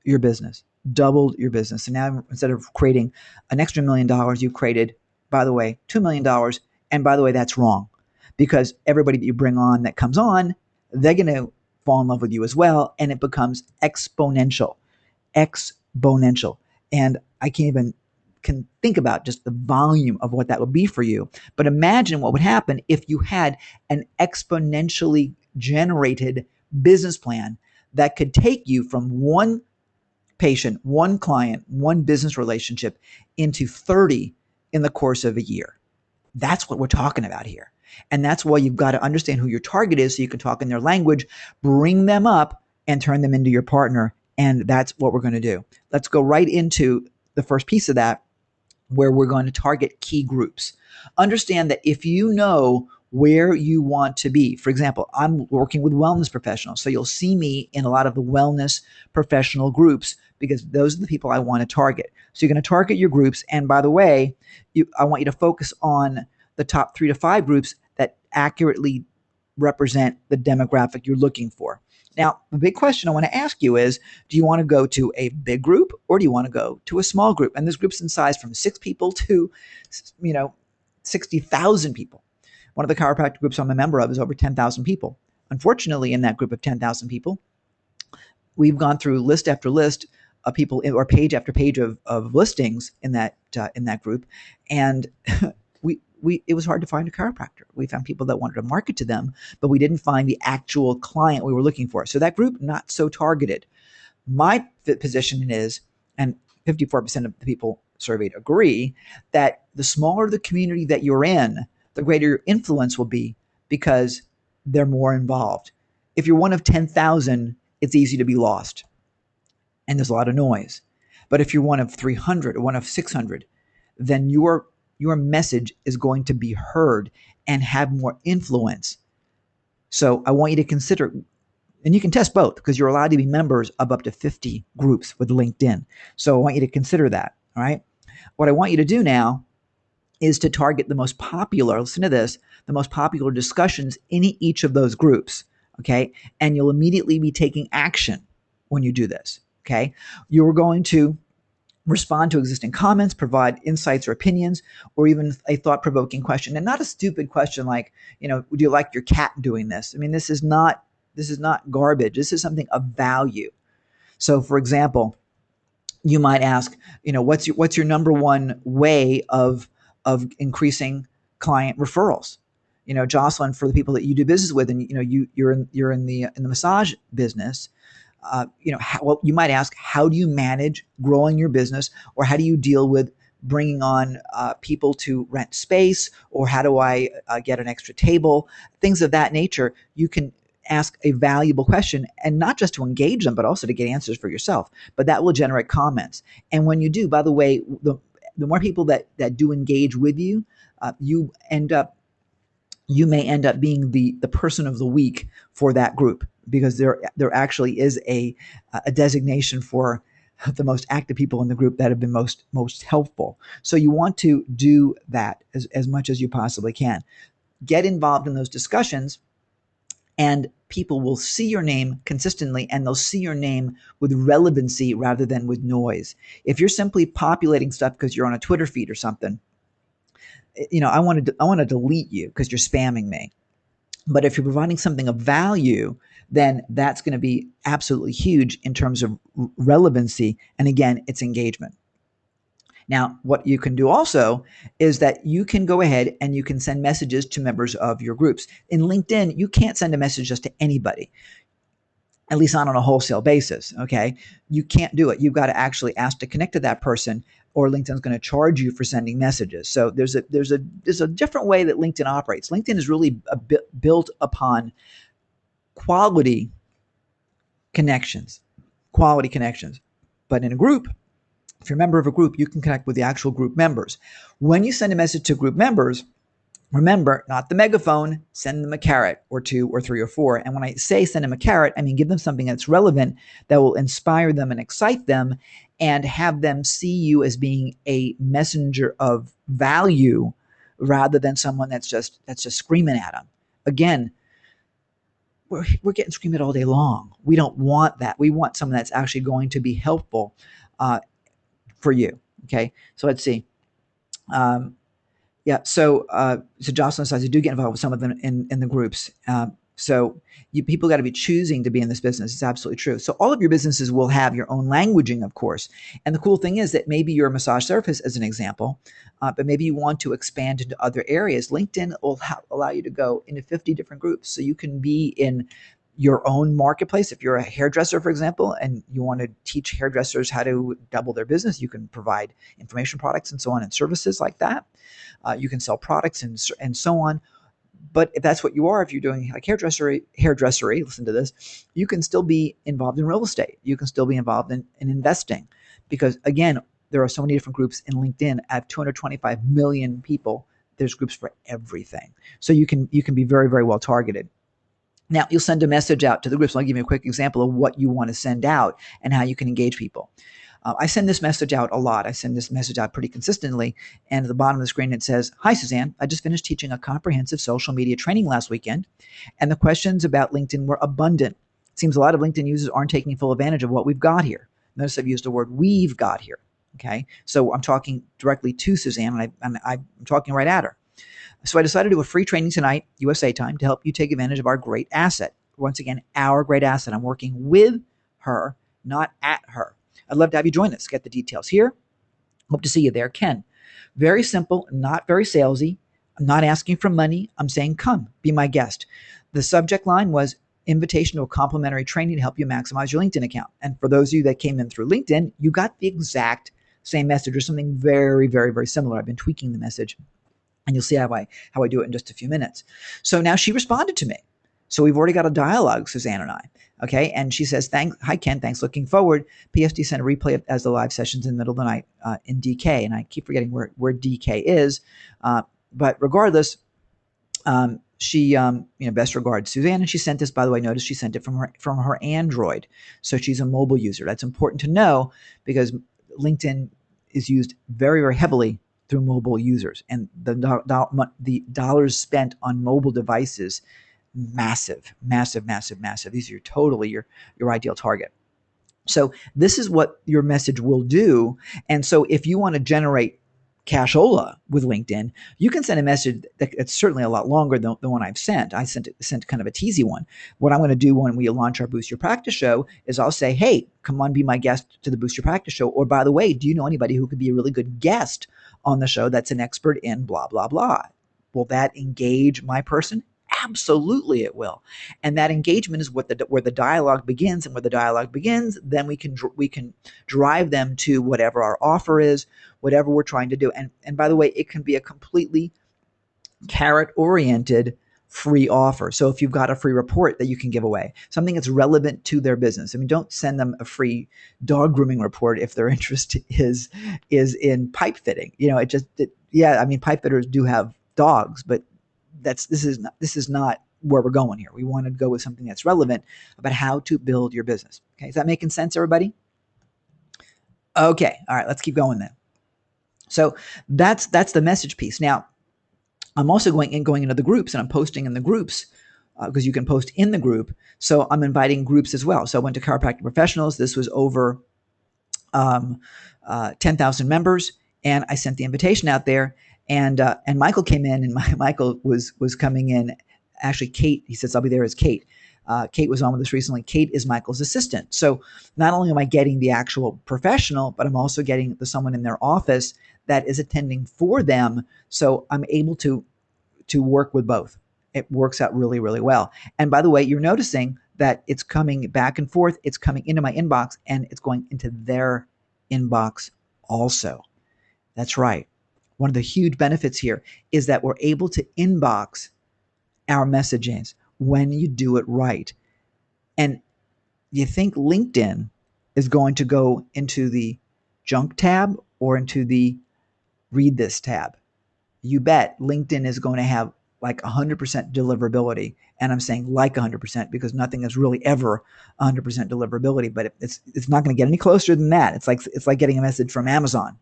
your business. And now instead of creating an extra $1 million, you've created, by the way, $2 million. And by the way, that's wrong, because everybody that you bring on that comes on, they're going to fall in love with you as well. And it becomes exponential. And I can think about just the volume of what that would be for you. But imagine what would happen if you had an exponentially generated business plan that could take you from one patient, one client, one business relationship into 30 in the course of a year. That's what we're talking about here. And that's why you've got to understand who your target is so you can talk in their language, bring them up, and turn them into your partner. And that's what we're going to do. Let's go right into the first piece of that, where we're going to target key groups. Understand that if you know where you want to be, for example, I'm working with wellness professionals. So you'll see me in a lot of the wellness professional groups because those are the people I want to target. So you're going to target your groups. And by the way, I want you to focus on the top 3 to 5 groups that accurately represent the demographic you're looking for. Now, the big question I want to ask you is, do you want to go to a big group or do you want to go to a small group? And there's groups in size from 6 people to, 60,000 people. One of the chiropractic groups I'm a member of is over 10,000 people. Unfortunately, in that group of 10,000 people, we've gone through list after list of people, or page after page of listings in that group, and it was hard to find a chiropractor. We found people that wanted to market to them, but we didn't find the actual client we were looking for. So that group, not so targeted. My position is, and 54% of the people surveyed agree, that the smaller the community that you're in, the greater your influence will be because they're more involved. If you're one of 10,000, it's easy to be lost and there's a lot of noise. But if you're one of 300 or one of 600, then your message is going to be heard and have more influence. So I want you to consider, and you can test both because you're allowed to be members of up to 50 groups with LinkedIn. So I want you to consider that. All right. What I want you to do now is to target the most popular, listen to this, the most popular discussions in each of those groups. Okay. And you'll immediately be taking action when you do this. Okay. You're going to respond to existing comments, provide insights or opinions, or even a thought-provoking question. And not a stupid question like, would you like your cat doing this? I mean, this is not garbage. This is something of value. So, for example, you might ask, what's your number one way of increasing client referrals? Jocelyn, for the people that you do business with, and you're in the massage business. You might ask, how do you manage growing your business, or how do you deal with bringing on people to rent space, or how do I get an extra table? Things of that nature. You can ask a valuable question, and not just to engage them, but also to get answers for yourself. But that will generate comments. And when you do, by the way, the more people that do engage with you, you may end up being the person of the week for that group, because there actually is a designation for the most active people in the group that have been most helpful. So you want to do that as much as you possibly can. Get involved in those discussions, and people will see your name consistently, and they'll see your name with relevancy rather than with noise. If you're simply populating stuff because you're on a Twitter feed or something, I want to delete you because you're spamming me. But if you're providing something of value, then that's going to be absolutely huge in terms of relevancy. And again, it's engagement. Now, what you can do also is that you can go ahead and you can send messages to members of your groups. In LinkedIn, you can't send a message just to anybody, at least not on a wholesale basis. Okay. You can't do it. You've got to actually ask to connect to that person, or LinkedIn's going to charge you for sending messages. So there's a different way that LinkedIn operates. LinkedIn is really built upon quality connections. But in a group, if you're a member of a group, you can connect with the actual group members. When you send a message to group members, remember, not the megaphone, send them a carrot or two or three or four. And when I say send them a carrot, I mean give them something that's relevant, that will inspire them and excite them, and have them see you as being a messenger of value rather than someone that's just screaming at them. Again, we're getting screamed at all day long. We don't want that. We want someone that's actually going to be helpful for you. Okay, so let's see. So Jocelyn says you do get involved with some of them in the groups. So people got to be choosing to be in this business. It's absolutely true. So all of your businesses will have your own languaging, of course. And the cool thing is that maybe you're a massage therapist, as an example, but maybe you want to expand into other areas. LinkedIn will allow you to go into 50 different groups. So you can be in your own marketplace. If you're a hairdresser, for example, and you want to teach hairdressers how to double their business, you can provide information products and so on, and services like that. You can sell products and so on. But if that's what you are, if you're doing like hairdressery, listen to this, you can still be involved in real estate. You can still be involved in investing, because again, there are so many different groups in LinkedIn. I have 225 million people. There's groups for everything. So you can be very, very well targeted. Now, you'll send a message out to the groups. I'll give you a quick example of what you want to send out and how you can engage people. I send this message out a lot. I send this message out pretty consistently. And at the bottom of the screen, it says, "Hi, Suzanne. I just finished teaching a comprehensive social media training last weekend, and the questions about LinkedIn were abundant. It seems a lot of LinkedIn users aren't taking full advantage of what we've got here." Notice I've used the word "we've got here." Okay, so I'm talking directly to Suzanne, and I'm talking right at her. So I decided to do a free training tonight, USA time, to help you take advantage of our great asset. Once again, our great asset. I'm working with her, not at her. I'd love to have you join us. Get the details here. Hope to see you there, Ken. Very simple, not very salesy. I'm not asking for money. I'm saying, come, be my guest. The subject line was invitation to a complimentary training to help you maximize your LinkedIn account. And for those of you that came in through LinkedIn, you got the exact same message, or something very, very, very similar. I've been tweaking the message, and you'll see how I do it in just a few minutes. So now she responded to me. So we've already got a dialogue, Suzanne and I. Okay. And she says, hi, Ken. Thanks. Looking forward. PSD sent a replay as the live sessions in the middle of the night in DK. And I keep forgetting where DK is. But regardless, she, best regards, Suzanne. And she sent this, by the way, notice she sent it from her Android. So she's a mobile user. That's important to know because LinkedIn is used very, very heavily through mobile users. And the dollars spent on mobile devices, massive, massive, massive, massive. These are totally your ideal target. So this is what your message will do. And so if you want to generate cashola with LinkedIn, you can send a message that's certainly a lot longer than the one I've sent. I sent kind of a teasy one. What I'm going to do when we launch our Boost Your Practice show is I'll say, hey, come on, be my guest to the Boost Your Practice show. Or by the way, do you know anybody who could be a really good guest on the show that's an expert in blah, blah, blah? Will that engage my person? Absolutely it will. And that engagement is where the dialogue begins, and where the dialogue begins, then we can drive them to whatever our offer is, whatever we're trying to do. And by the way, it can be a completely carrot oriented free offer. So if you've got a free report that you can give away, something that's relevant to their business. I mean, don't send them a free dog grooming report if their interest is in pipe fitting. Pipe fitters do have dogs, but this is not where we're going here. We want to go with something that's relevant about how to build your business. Okay, is that making sense, everybody? Okay, all right, let's keep going then. So that's the message piece. Now, I'm also going into the groups, and I'm posting in the groups because you can post in the group. So I'm inviting groups as well. So I went to Chiropractic Professionals. This was over 10,000 members, and I sent the invitation out there. And Michael came in, and Michael was coming in. Actually, Kate, he says, I'll be there as Kate. Kate was on with us recently. Kate is Michael's assistant. So not only am I getting the actual professional, but I'm also getting someone in their office that is attending for them. So I'm able to work with both. It works out really, really well. And by the way, you're noticing that it's coming back and forth. It's coming into my inbox, and it's going into their inbox also. That's right. One of the huge benefits here is that we're able to inbox our messages when you do it right. And you think LinkedIn is going to go into the junk tab or into the read this tab? You bet LinkedIn is going to have like 100% deliverability. And I'm saying like 100% because nothing is really ever 100% deliverability, but it's not going to get any closer than that. It's like getting a message from Amazon,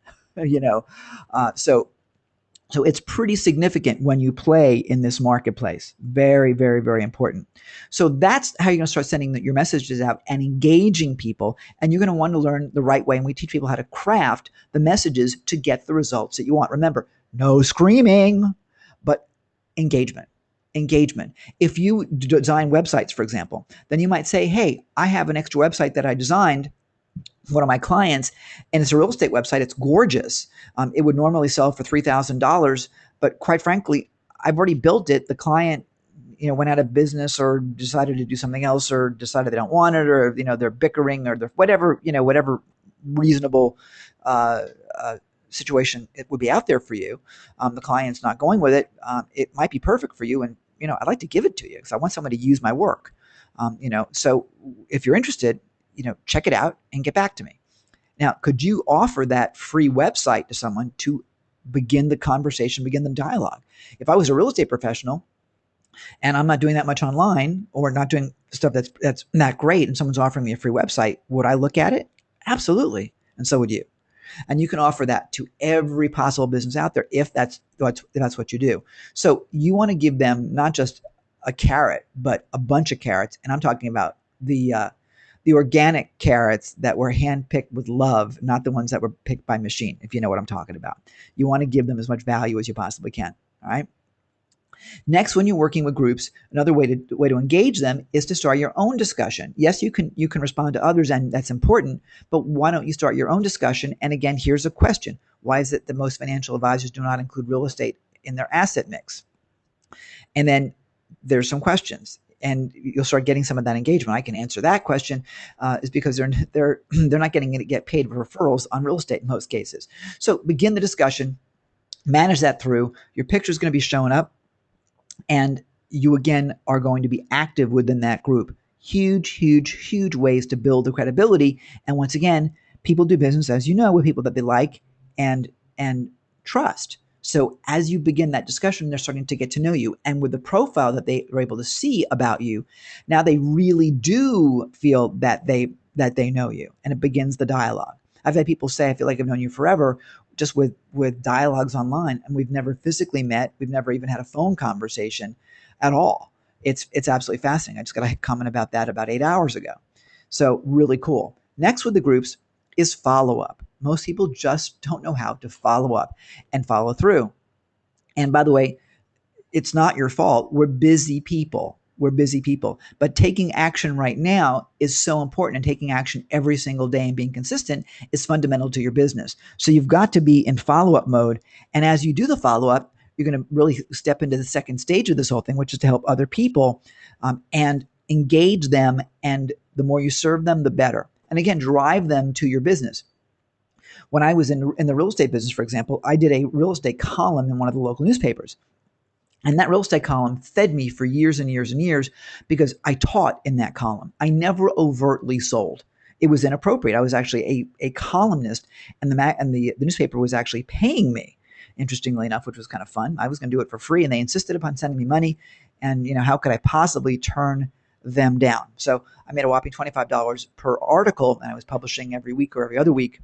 So it's pretty significant when you play in this marketplace. Very, very, very important. So that's how you're going to start sending your messages out and engaging people. And you're going to want to learn the right way. And we teach people how to craft the messages to get the results that you want. Remember, no screaming, but engagement. Engagement. If you design websites, for example, then you might say, hey, I have an extra website that I designed, one of my clients, and it's a real estate website. It's gorgeous. It would normally sell for $3,000, but quite frankly, I've already built it. The client, went out of business or decided to do something else or decided they don't want it, or, they're bickering or they're whatever reasonable situation it would be out there for you. The client's not going with it. It might be perfect for you. And, I'd like to give it to you because I want someone to use my work. So if you're interested, check it out and get back to me. Now, could you offer that free website to someone to begin the conversation, begin the dialogue? If I was a real estate professional and I'm not doing that much online or not doing stuff that's not great, and someone's offering me a free website, would I look at it? Absolutely. And so would you. And you can offer that to every possible business out there if that's what you do. So you want to give them not just a carrot, but a bunch of carrots. And I'm talking about the organic carrots that were handpicked with love, not the ones that were picked by machine, if you know what I'm talking about. You want to give them as much value as you possibly can. All right. Next, when you're working with groups, another way to engage them is to start your own discussion. Yes, you can respond to others, and that's important, but why don't you start your own discussion? And again, here's a question. Why is it that most financial advisors do not include real estate in their asset mix? And then there's some questions, and you'll start getting some of that engagement. I can answer that question is because they're not get paid for referrals on real estate in most cases. So begin the discussion, manage that through. Your picture is going to be showing up, and you again are going to be active within that group. Huge, huge, huge ways to build the credibility. And once again, people do business, as you know, with people that they like and and trust. So as you begin that discussion, they're starting to get to know you. And with the profile that they are able to see about you, now they really do feel that they know you. And it begins the dialogue. I've had people say, I feel like I've known you forever, just with dialogues online, and we've never physically met. We've never even had a phone conversation at all. It's absolutely fascinating. I just got a comment about that about 8 hours ago. So really cool. Next with the groups is follow up. Most people just don't know how to follow up and follow through. And by the way, it's not your fault. We're busy people. We're busy people. But taking action right now is so important, and taking action every single day and being consistent is fundamental to your business. So you've got to be in follow up mode. And as you do the follow up, you're going to really step into the second stage of this whole thing, which is to help other people and engage them. And the more you serve them, the better. And again, drive them to your business. When I was in the real estate business, for example, I did a real estate column in one of the local newspapers. And that real estate column fed me for years and years and years because I taught in that column. I never overtly sold. It was inappropriate. I was actually a columnist, and the newspaper was actually paying me, interestingly enough, which was kind of fun. I was going to do it for free, and they insisted upon sending me money. And how could I possibly turn them down? So I made a whopping $25 per article, and I was publishing every week or every other week.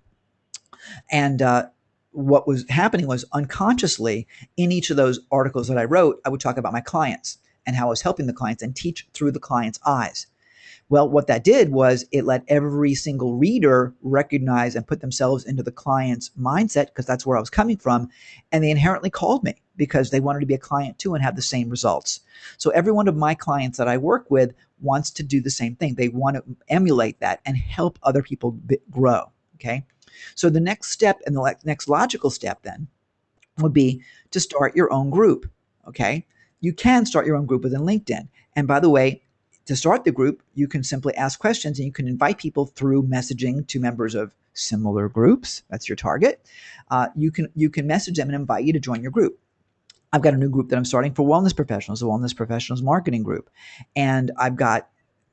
And what was happening was, unconsciously, in each of those articles that I wrote, I would talk about my clients and how I was helping the clients and teach through the client's eyes. Well, what that did was it let every single reader recognize and put themselves into the client's mindset, because that's where I was coming from. And they inherently called me because they wanted to be a client too and have the same results. So every one of my clients that I work with wants to do the same thing. They want to emulate that and help other people grow. Okay. So the next step, and the next logical step then, would be to start your own group. Okay. You can start your own group within LinkedIn. And by the way, to start the group, you can simply ask questions, and you can invite people through messaging to members of similar groups. That's your target. You can message them and invite you to join your group. I've got a new group that I'm starting for wellness professionals, the Wellness Professionals Marketing Group. And I've got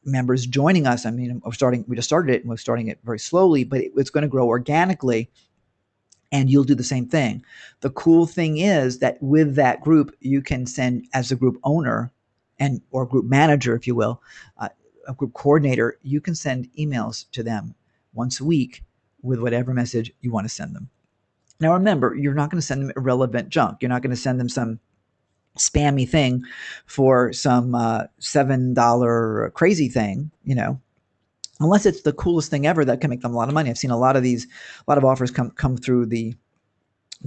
members joining us. I mean, we just started it, and we're starting it very slowly, but it's going to grow organically, and you'll do the same thing. The cool thing is that with that group, you can send, as a group owner or group manager, if you will, a group coordinator, you can send emails to them once a week with whatever message you want to send them. Now, remember, you're not going to send them irrelevant junk. You're not going to send them some spammy thing for some $7 crazy thing, unless it's the coolest thing ever that can make them a lot of money. I've seen a lot of offers come through the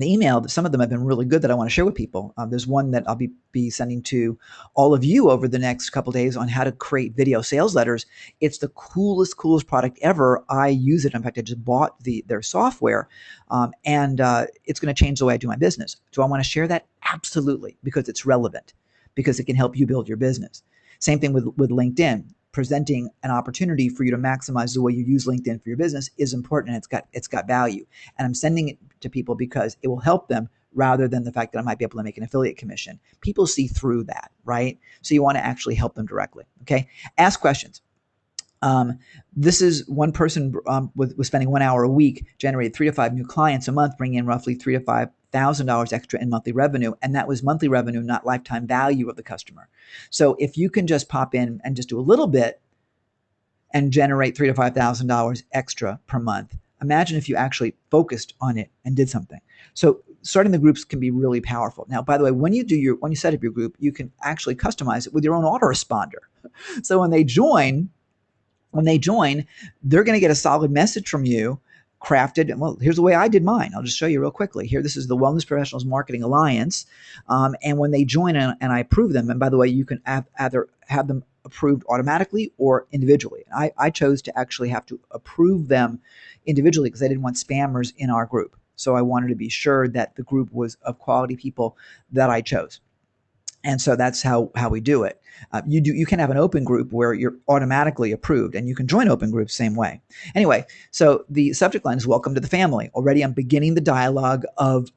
email. Some of them have been really good that I want to share with people. There's one that I'll be sending to all of you over the next couple of days on how to create video sales letters. It's the coolest product ever. I use it. In fact, I just bought their software, and it's going to change the way I do my business. Do I want to share that? Absolutely, because it's relevant, because it can help you build your business. Same thing with LinkedIn. Presenting an opportunity for you to maximize the way you use LinkedIn for your business is important, and it's got value. And I'm sending it to people because it will help them, rather than the fact that I might be able to make an affiliate commission. People see through that, right? So you want to actually help them directly. Okay. Ask questions. This is one person was spending 1 hour a week, generated 3 to 5 new clients a month, bringing in roughly $3,000 to $5,000 extra in monthly revenue. And that was monthly revenue, not lifetime value of the customer. So if you can just pop in and just do a little bit and generate $3,000 to $5,000 extra per month, imagine if you actually focused on it and did something. So starting the groups can be really powerful. Now, by the way, when you set up your group, you can actually customize it with your own autoresponder. So when they join, they're going to get a solid message from you, crafted. And well, here's the way I did mine. I'll just show you real quickly. Here, this is the Wellness Professionals Marketing Alliance. And when they join and I approve them, and by the way, you can either have them approved automatically or individually. I chose to actually have to approve them individually because I didn't want spammers in our group. So I wanted to be sure that the group was of quality people that I chose. And so that's how we do it. You can have an open group where you're automatically approved, and you can join open groups same way. Anyway, so the subject line is "Welcome to the family." Already I'm beginning the dialogue of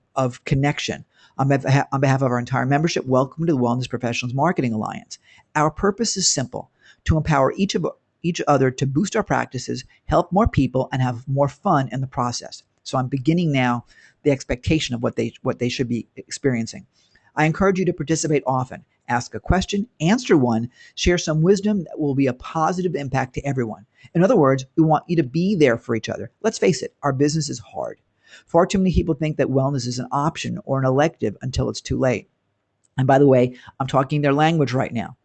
connection. On behalf of our entire membership, welcome to the Wellness Professionals Marketing Alliance. Our purpose is simple: to empower each other to boost our practices, help more people, and have more fun in the process. So I'm beginning now the expectation of what they should be experiencing. I encourage you to participate often. Ask a question, answer one, share some wisdom that will be a positive impact to everyone. In other words, we want you to be there for each other. Let's face it, our business is hard. Far too many people think that wellness is an option or an elective until it's too late. And by the way, I'm talking their language right now,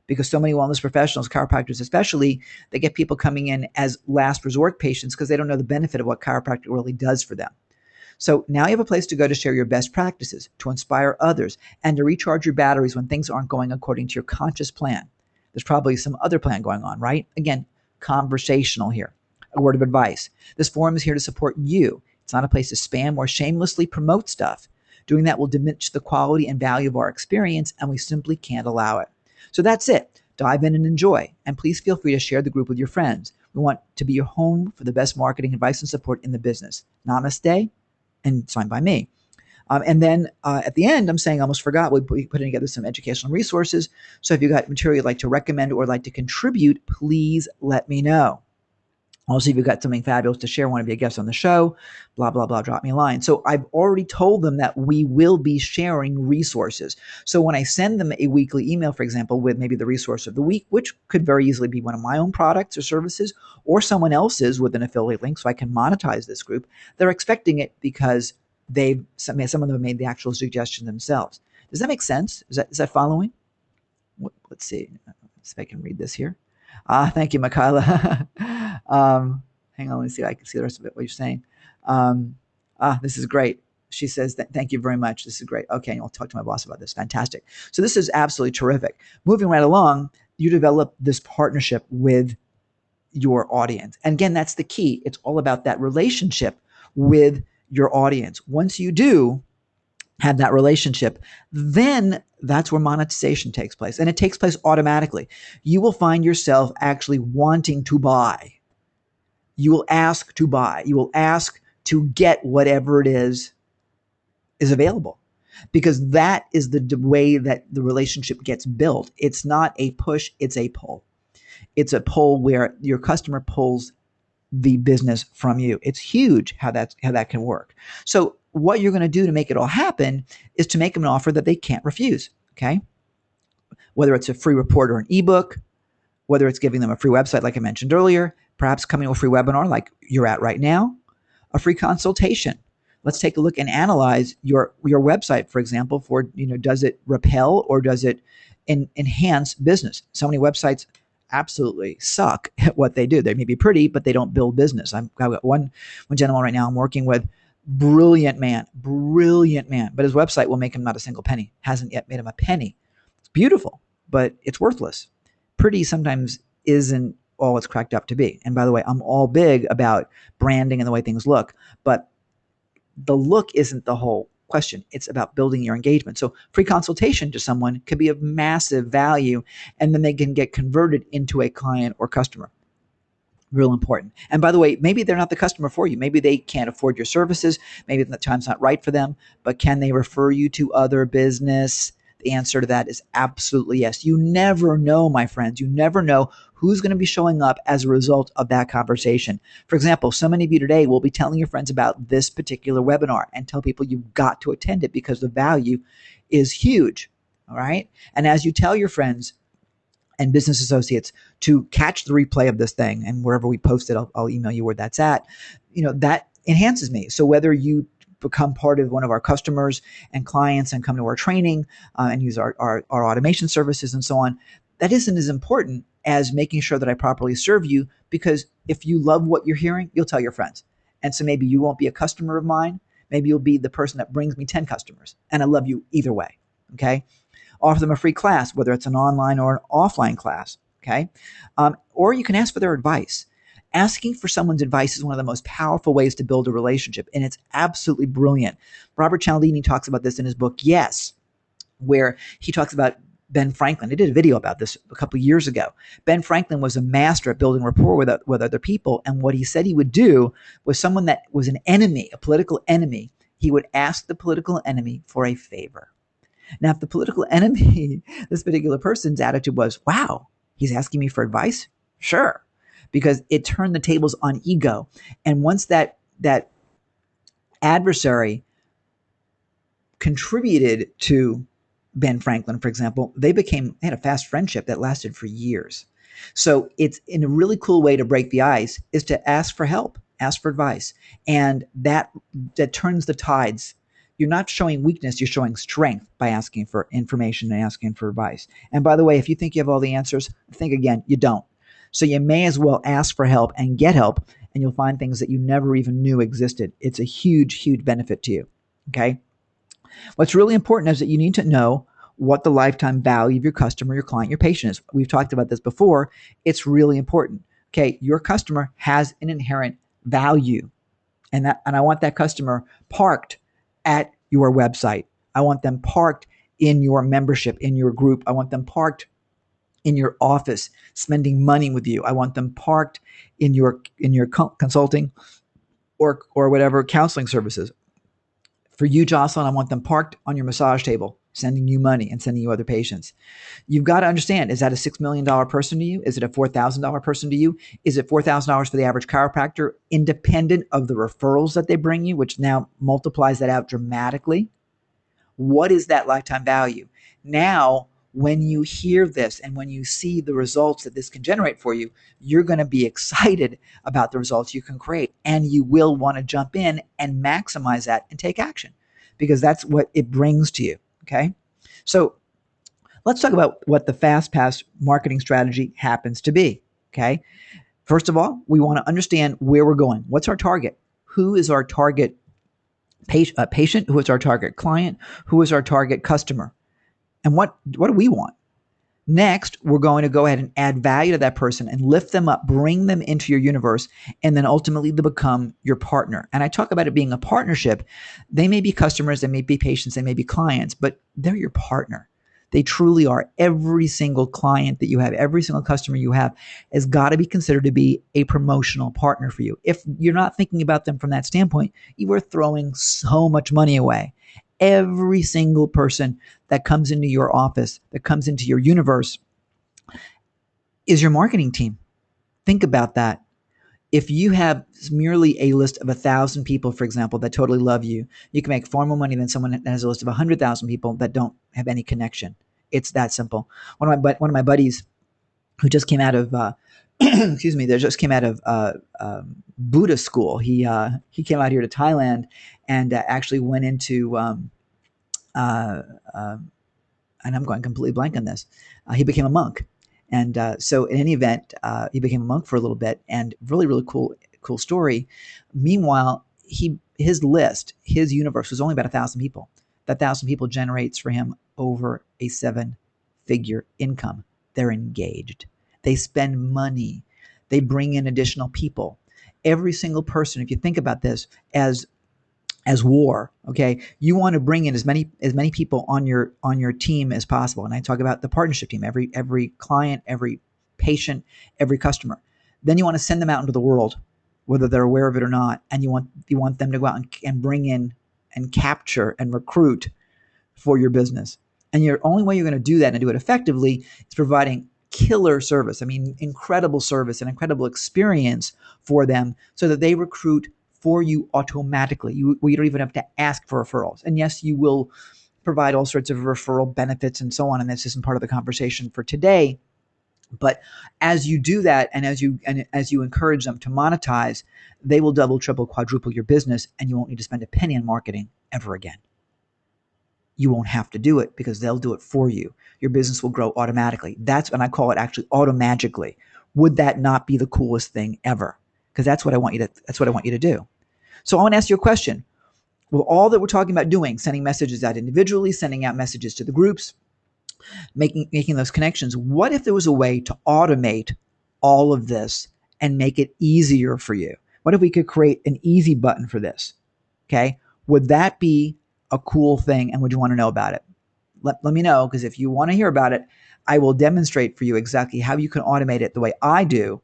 because so many wellness professionals, chiropractors especially, they get people coming in as last resort patients because they don't know the benefit of what chiropractic really does for them. So now you have a place to go to share your best practices, to inspire others, and to recharge your batteries when things aren't going according to your conscious plan. There's probably some other plan going on, right? Again, conversational here. A word of advice: this forum is here to support you. It's not a place to spam or shamelessly promote stuff. Doing that will diminish the quality and value of our experience, and we simply can't allow it. So that's it. Dive in and enjoy. And please feel free to share the group with your friends. We want to be your home for the best marketing advice and support in the business. Namaste, and signed by me. And then at the end, I'm saying I almost forgot, we put together some educational resources. So if you've got material you'd like to recommend or like to contribute, please let me know. Also, if you've got something fabulous to share, want to be a guest on the show, blah, blah, blah, drop me a line. So I've already told them that we will be sharing resources. So when I send them a weekly email, for example, with maybe the resource of the week, which could very easily be one of my own products or services or someone else's with an affiliate link so I can monetize this group, they're expecting it because some of them have made the actual suggestion themselves. Does that make sense? Is that following? Let's see. Let's see if I can read this here. Thank you, Michaela. Hang on, let me see. I can see the rest of it. What you're saying. This is great. She says, thank you very much. This is great. Okay, I'll talk to my boss about this. Fantastic. So this is absolutely terrific. Moving right along, you develop this partnership with your audience. And again, that's the key. It's all about that relationship with your audience. Once you do have that relationship, then that's where monetization takes place. And it takes place automatically. You will find yourself actually wanting to buy. You will ask to buy. You will ask to get whatever it is available, because that is the way that the relationship gets built. It's not a push, it's a pull. It's a pull where your customer pulls the business from you. It's huge how that can work. So what you're going to do to make it all happen is to make them an offer that they can't refuse. Okay. Whether it's a free report or an ebook, whether it's giving them a free website, like I mentioned earlier, perhaps coming to a free webinar like you're at right now, a free consultation. Let's take a look and analyze your website, for example, for, does it repel or does it enhance business? So many websites absolutely suck at what they do. They may be pretty, but they don't build business. I've got one gentleman right now I'm working with, brilliant man, but his website will make him not a single penny. Hasn't yet made him a penny. It's beautiful, but it's worthless. Pretty sometimes isn't all it's cracked up to be. And by the way, I'm all big about branding and the way things look, but the look isn't the whole question. It's about building your engagement. So free consultation to someone could be of massive value, and then they can get converted into a client or customer. Real important. And by the way, maybe they're not the customer for you. Maybe they can't afford your services. Maybe the time's not right for them, but can they refer you to other business? The answer to that is absolutely yes. You never know, my friends. You never know who's going to be showing up as a result of that conversation. For example, so many of you today will be telling your friends about this particular webinar and tell people you've got to attend it because the value is huge. All right. And as you tell your friends and business associates to catch the replay of this thing, and wherever we post it, I'll email you where that's at. That enhances me. So whether you become part of one of our customers and clients and come to our training and use our automation services and so on, that isn't as important as making sure that I properly serve you, because if you love what you're hearing, you'll tell your friends. And so maybe you won't be a customer of mine. Maybe you'll be the person that brings me 10 customers, and I love you either way. Okay. Offer them a free class, whether it's an online or an offline class, okay? Or you can ask for their advice. Asking for someone's advice is one of the most powerful ways to build a relationship, and it's absolutely brilliant. Robert Cialdini talks about this in his book, Yes, where he talks about Ben Franklin. He did a video about this a couple of years ago. Ben Franklin was a master at building rapport with other people, and what he said he would do was someone that was an enemy, a political enemy, He would ask the political enemy for a favor. Now, if the political enemy, this particular person's attitude was, wow, he's asking me for advice? Sure. Because it turned the tables on ego. And once that adversary contributed to Ben Franklin, for example, they had a fast friendship that lasted for years. So it's in a really cool way to break the ice is to ask for help, ask for advice. And that turns the tides. You're not showing weakness, you're showing strength by asking for information and asking for advice. And by the way, if you think you have all the answers, think again, you don't. So you may as well ask for help and get help, and you'll find things that you never even knew existed. It's a huge, huge benefit to you. Okay. What's really important is that you need to know what the lifetime value of your customer, your client, your patient is. We've talked about this before. It's really important. Okay, your customer has an inherent value, and I want that customer parked at your website. I want them parked in your membership, in your group. I want them parked in your office, spending money with you. I want them parked in your consulting or whatever counseling services. For you, Jocelyn, I want them parked on your massage table, sending you money and sending you other patients. You've got to understand, is that a $6 million person to you? Is it a $4,000 person to you? Is it $4,000 for the average chiropractor, independent of the referrals that they bring you, which now multiplies that out dramatically? What is that lifetime value? Now, when you hear this and when you see the results that this can generate for you, you're going to be excited about the results you can create. And you will want to jump in and maximize that and take action because that's what it brings to you. Okay. So let's talk about what the FastPass marketing strategy happens to be. Okay. First of all, we want to understand where we're going. What's our target? Who is our target patient? Who is our target client? Who is our target customer? And what do we want? Next, we're going to go ahead and add value to that person and lift them up, bring them into your universe, and then ultimately they become your partner. And I talk about it being a partnership. They may be customers, they may be patients, they may be clients, but they're your partner. They truly are. Every single client that you have, every single customer you have has got to be considered to be a promotional partner for you. If you're not thinking about them from that standpoint, you are throwing so much money away. Every single person that comes into your office, that comes into your universe, is your marketing team. Think about that. If you have merely a list of 1,000 people, for example, that totally love you, you can make far more money than someone that has a list of 100,000 people that don't have any connection. It's that simple. One of my buddies who just came out of excuse me, they just came out of Buddha school. He came out here to Thailand and actually went into and I'm going completely blank on this. He became a monk, and so in any event, he became a monk for a little bit, and really, really cool story. Meanwhile, his universe was only about 1,000 people. That 1,000 people generates for him over a 7-figure income. They're engaged. They spend money. They bring in additional people. Every single person, if you think about this as war, okay, you want to bring in as many people on your team as possible. And I talk about the partnership team, every client, every patient, every customer. Then you want to send them out into the world, whether they're aware of it or not, and you want them to go out and bring in and capture and recruit for your business. And your only way you're going to do that and do it effectively is providing killer service. I mean, incredible service and incredible experience for them so that they recruit for you automatically. You don't even have to ask for referrals. And yes, you will provide all sorts of referral benefits and so on. And this isn't part of the conversation for today. But as you do that, and as you encourage them to monetize, they will double, triple, quadruple your business, and you won't need to spend a penny on marketing ever again. You won't have to do it because they'll do it for you. Your business will grow automatically. That's when I call it actually automagically. Would that not be the coolest thing ever? Because that's what I want you to do. So I want to ask you a question. Well, all that we're talking about doing, sending messages out individually, sending out messages to the groups, making those connections. What if there was a way to automate all of this and make it easier for you? What if we could create an easy button for this? Okay. Would that be a cool thing? And would you want to know about it? Let me know, because if you want to hear about it, I will demonstrate for you exactly how you can automate it the way I do,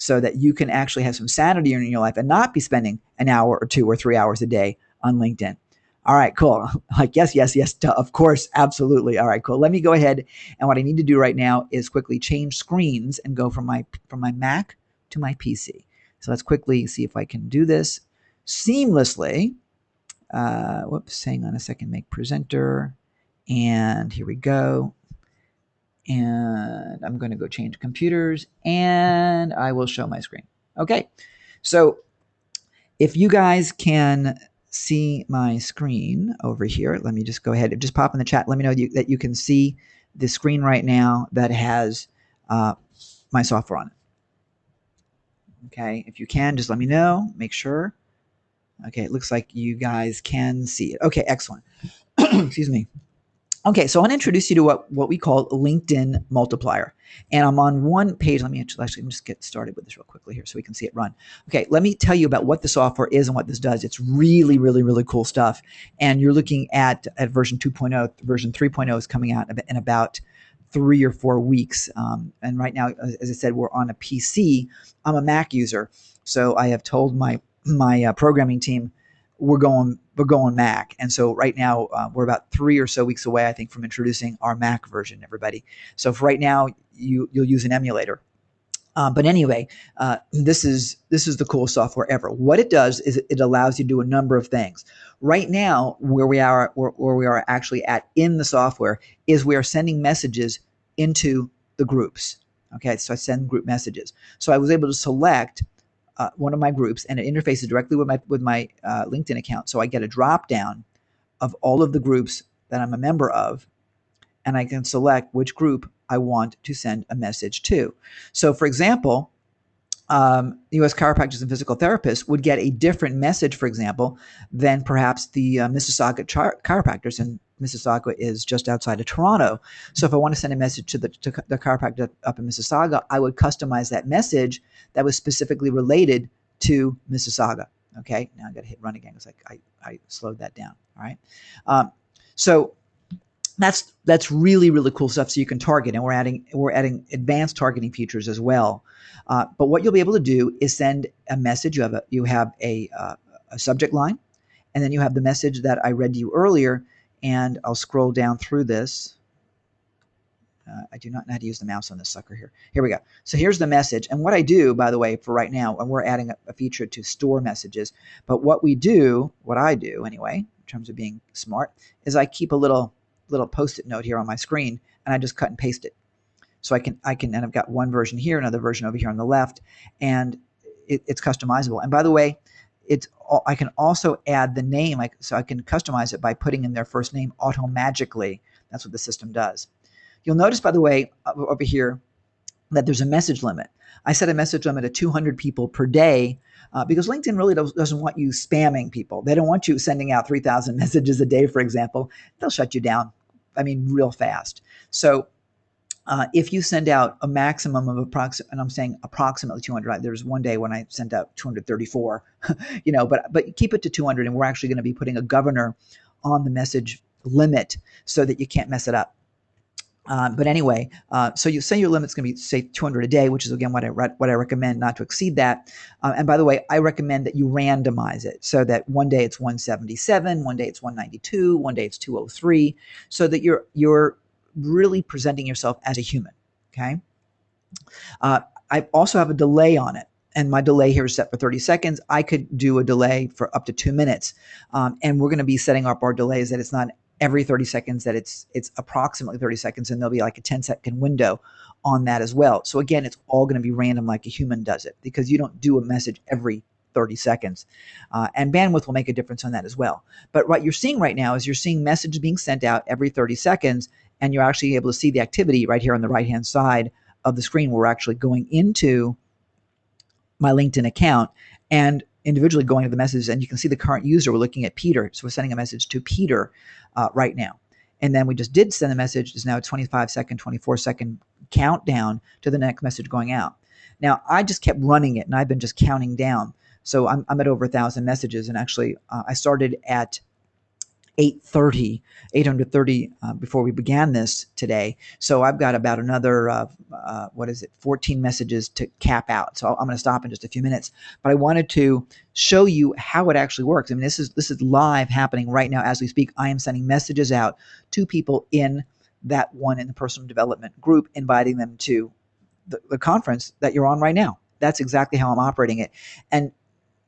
so that you can actually have some sanity in your life and not be spending an hour or 2 or 3 hours a day on LinkedIn. All right, cool. Like, yes, yes, yes, duh, of course, absolutely. All right, cool. Let me go ahead, and what I need to do right now is quickly change screens and go from my Mac to my PC. So let's quickly see if I can do this seamlessly. Whoops, hang on a second, make presenter. And here we go. And I'm going to go change computers and I will show my screen. Okay, so if you guys can see my screen over here, let me just go ahead and just pop in the chat. Let me know that you can see the screen right now that has my software on it. Okay, if you can, just let me know, make sure. Okay, it looks like you guys can see it. Okay, excellent. Excuse me. Okay, so I want to introduce you to what we call LinkedIn Multiplier. And I'm on one page. Let me just get started with this real quickly here so we can see it run. Okay, let me tell you about what the software is and what this does. It's really, really, really cool stuff. And you're looking at version 2.0. Version 3.0 is coming out in about 3 or 4 weeks. And right now, as I said, we're on a PC. I'm a Mac user. So I have told my programming team, we're going Mac, and so right now we're about 3 or so weeks away, I think, from introducing our Mac version. Everybody, so for right now, you'll use an emulator. But anyway, this is the coolest software ever. What it does is it allows you to do a number of things. Right now, where we are actually at in the software is we are sending messages into the groups. Okay, so I send group messages. So I was able to select one of my groups, and it interfaces directly with my LinkedIn account. So I get a drop down of all of the groups that I'm a member of, and I can select which group I want to send a message to. So, for example, U.S. chiropractors and physical therapists would get a different message, for example, than perhaps the Mississauga chiropractors, and Mississauga is just outside of Toronto. So if I want to send a message to the chiropractor up in Mississauga, I would customize that message that was specifically related to Mississauga. Okay, now I got to hit run again because I slowed that down. All right, so that's really, really cool stuff. So you can target, and we're adding advanced targeting features as well. But what you'll be able to do is send a message. You have a subject line, and then you have the message that I read to you earlier. And I'll scroll down through this. I do not know how to use the mouse on this sucker here. Here we go. So here's the message. And what I do, by the way, for right now, and we're adding a feature to store messages. But what I do anyway, in terms of being smart, is I keep a little post-it note here on my screen, and I just cut and paste it. So I can, and I've got one version here, another version over here on the left, and it's customizable. And by the way, I can also add the name, so I can customize it by putting in their first name automagically. That's what the system does. You'll notice, by the way, over here, that there's a message limit. I set a message limit of 200 people per day because LinkedIn really doesn't want you spamming people. They don't want you sending out 3,000 messages a day, for example. They'll shut you down, real fast. So if you send out a maximum of approximately 200, right? There's one day when I sent out 234, but keep it to 200, and we're actually going to be putting a governor on the message limit so that you can't mess it up. But anyway, so you say your limit's going to be, say, 200 a day, which is, again, what I recommend, not to exceed that. And by the way, I recommend that you randomize it so that one day it's 177, one day it's 192, one day it's 203, so that you're really presenting yourself as a human, okay? I also have a delay on it, and my delay here is set for 30 seconds. I could do a delay for up to 2 minutes, and we're going to be setting up our delays that it's not every 30 seconds, that it's approximately 30 seconds, and there'll be like a 10-second window on that as well. So again, it's all going to be random like a human does it, because you don't do a message every 30 seconds. And bandwidth will make a difference on that as well. But what you're seeing right now is you're seeing messages being sent out every 30 seconds, and you're actually able to see the activity right here on the right-hand side of the screen. We're actually going into my LinkedIn account and individually going to the messages, and you can see the current user. We're looking at Peter, so we're sending a message to Peter right now. And then we just did send a message. It's now a 25-second, 24-second countdown to the next message going out. Now, I just kept running it, and I've been just counting down. So I'm at over 1,000 messages, and actually I started at 8:30, 830 before we began this today. So I've got about another 14 messages to cap out. So I'm going to stop in just a few minutes. But I wanted to show you how it actually works. I mean, this is live happening right now as we speak. I am sending messages out to people in that one in the personal development group, inviting them to the conference that you're on right now. That's exactly how I'm operating it. And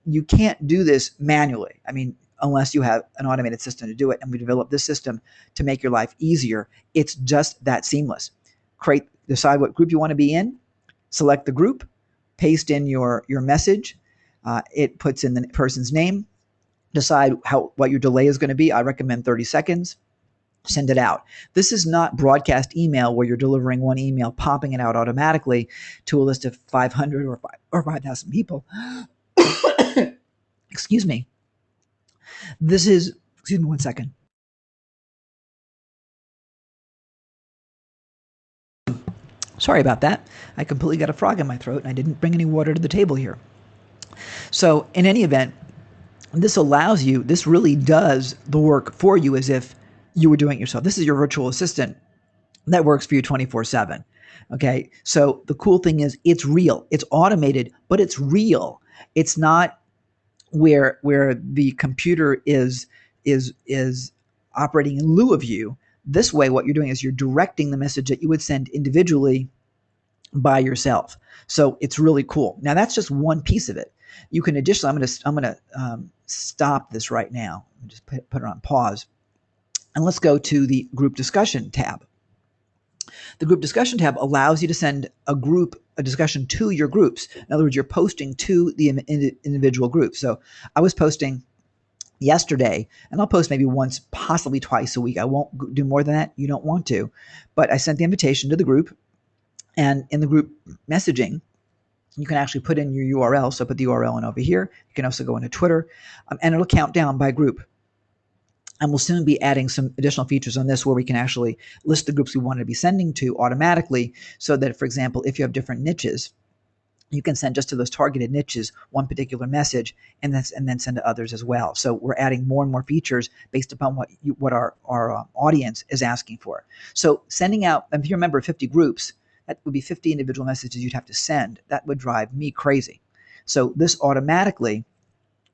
you can't do this manually. I mean, unless you have an automated system to do it. And we developed this system to make your life easier. It's just that seamless. Decide what group you want to be in, select the group, paste in your message. It puts in the person's name, decide what your delay is going to be. I recommend 30 seconds. Send it out. This is not broadcast email where you're delivering one email, popping it out automatically to a list of 500 or 5,000 people. Excuse me. Excuse me one second. Sorry about that. I completely got a frog in my throat and I didn't bring any water to the table here. So in any event, this really does the work for you as if you were doing it yourself. This is your virtual assistant that works for you 24/7. Okay. So the cool thing is it's real. It's automated, but it's real. It's not where the computer is operating in lieu of you. This way, what you're doing is you're directing the message that you would send individually by yourself. So it's really cool. Now that's just one piece of it. You can additionally, I'm gonna stop this right now. Just put it on pause, and let's go to the group discussion tab. The group discussion tab allows you to send a discussion to your groups. In other words, you're posting to the individual group. So I was posting yesterday, and I'll post maybe once, possibly twice a week. I won't do more than that. You don't want to. But I sent the invitation to the group, and in the group messaging, you can actually put in your URL. So put the URL in over here. You can also go into Twitter, and it'll count down by group. And we'll soon be adding some additional features on this where we can actually list the groups we want to be sending to automatically, so that, for example, if you have different niches, you can send just to those targeted niches one particular message, and then send to others as well. So we're adding more and more features based upon what our audience is asking for. So sending out, if you remember 50 groups, that would be 50 individual messages you'd have to send. That would drive me crazy. So this automatically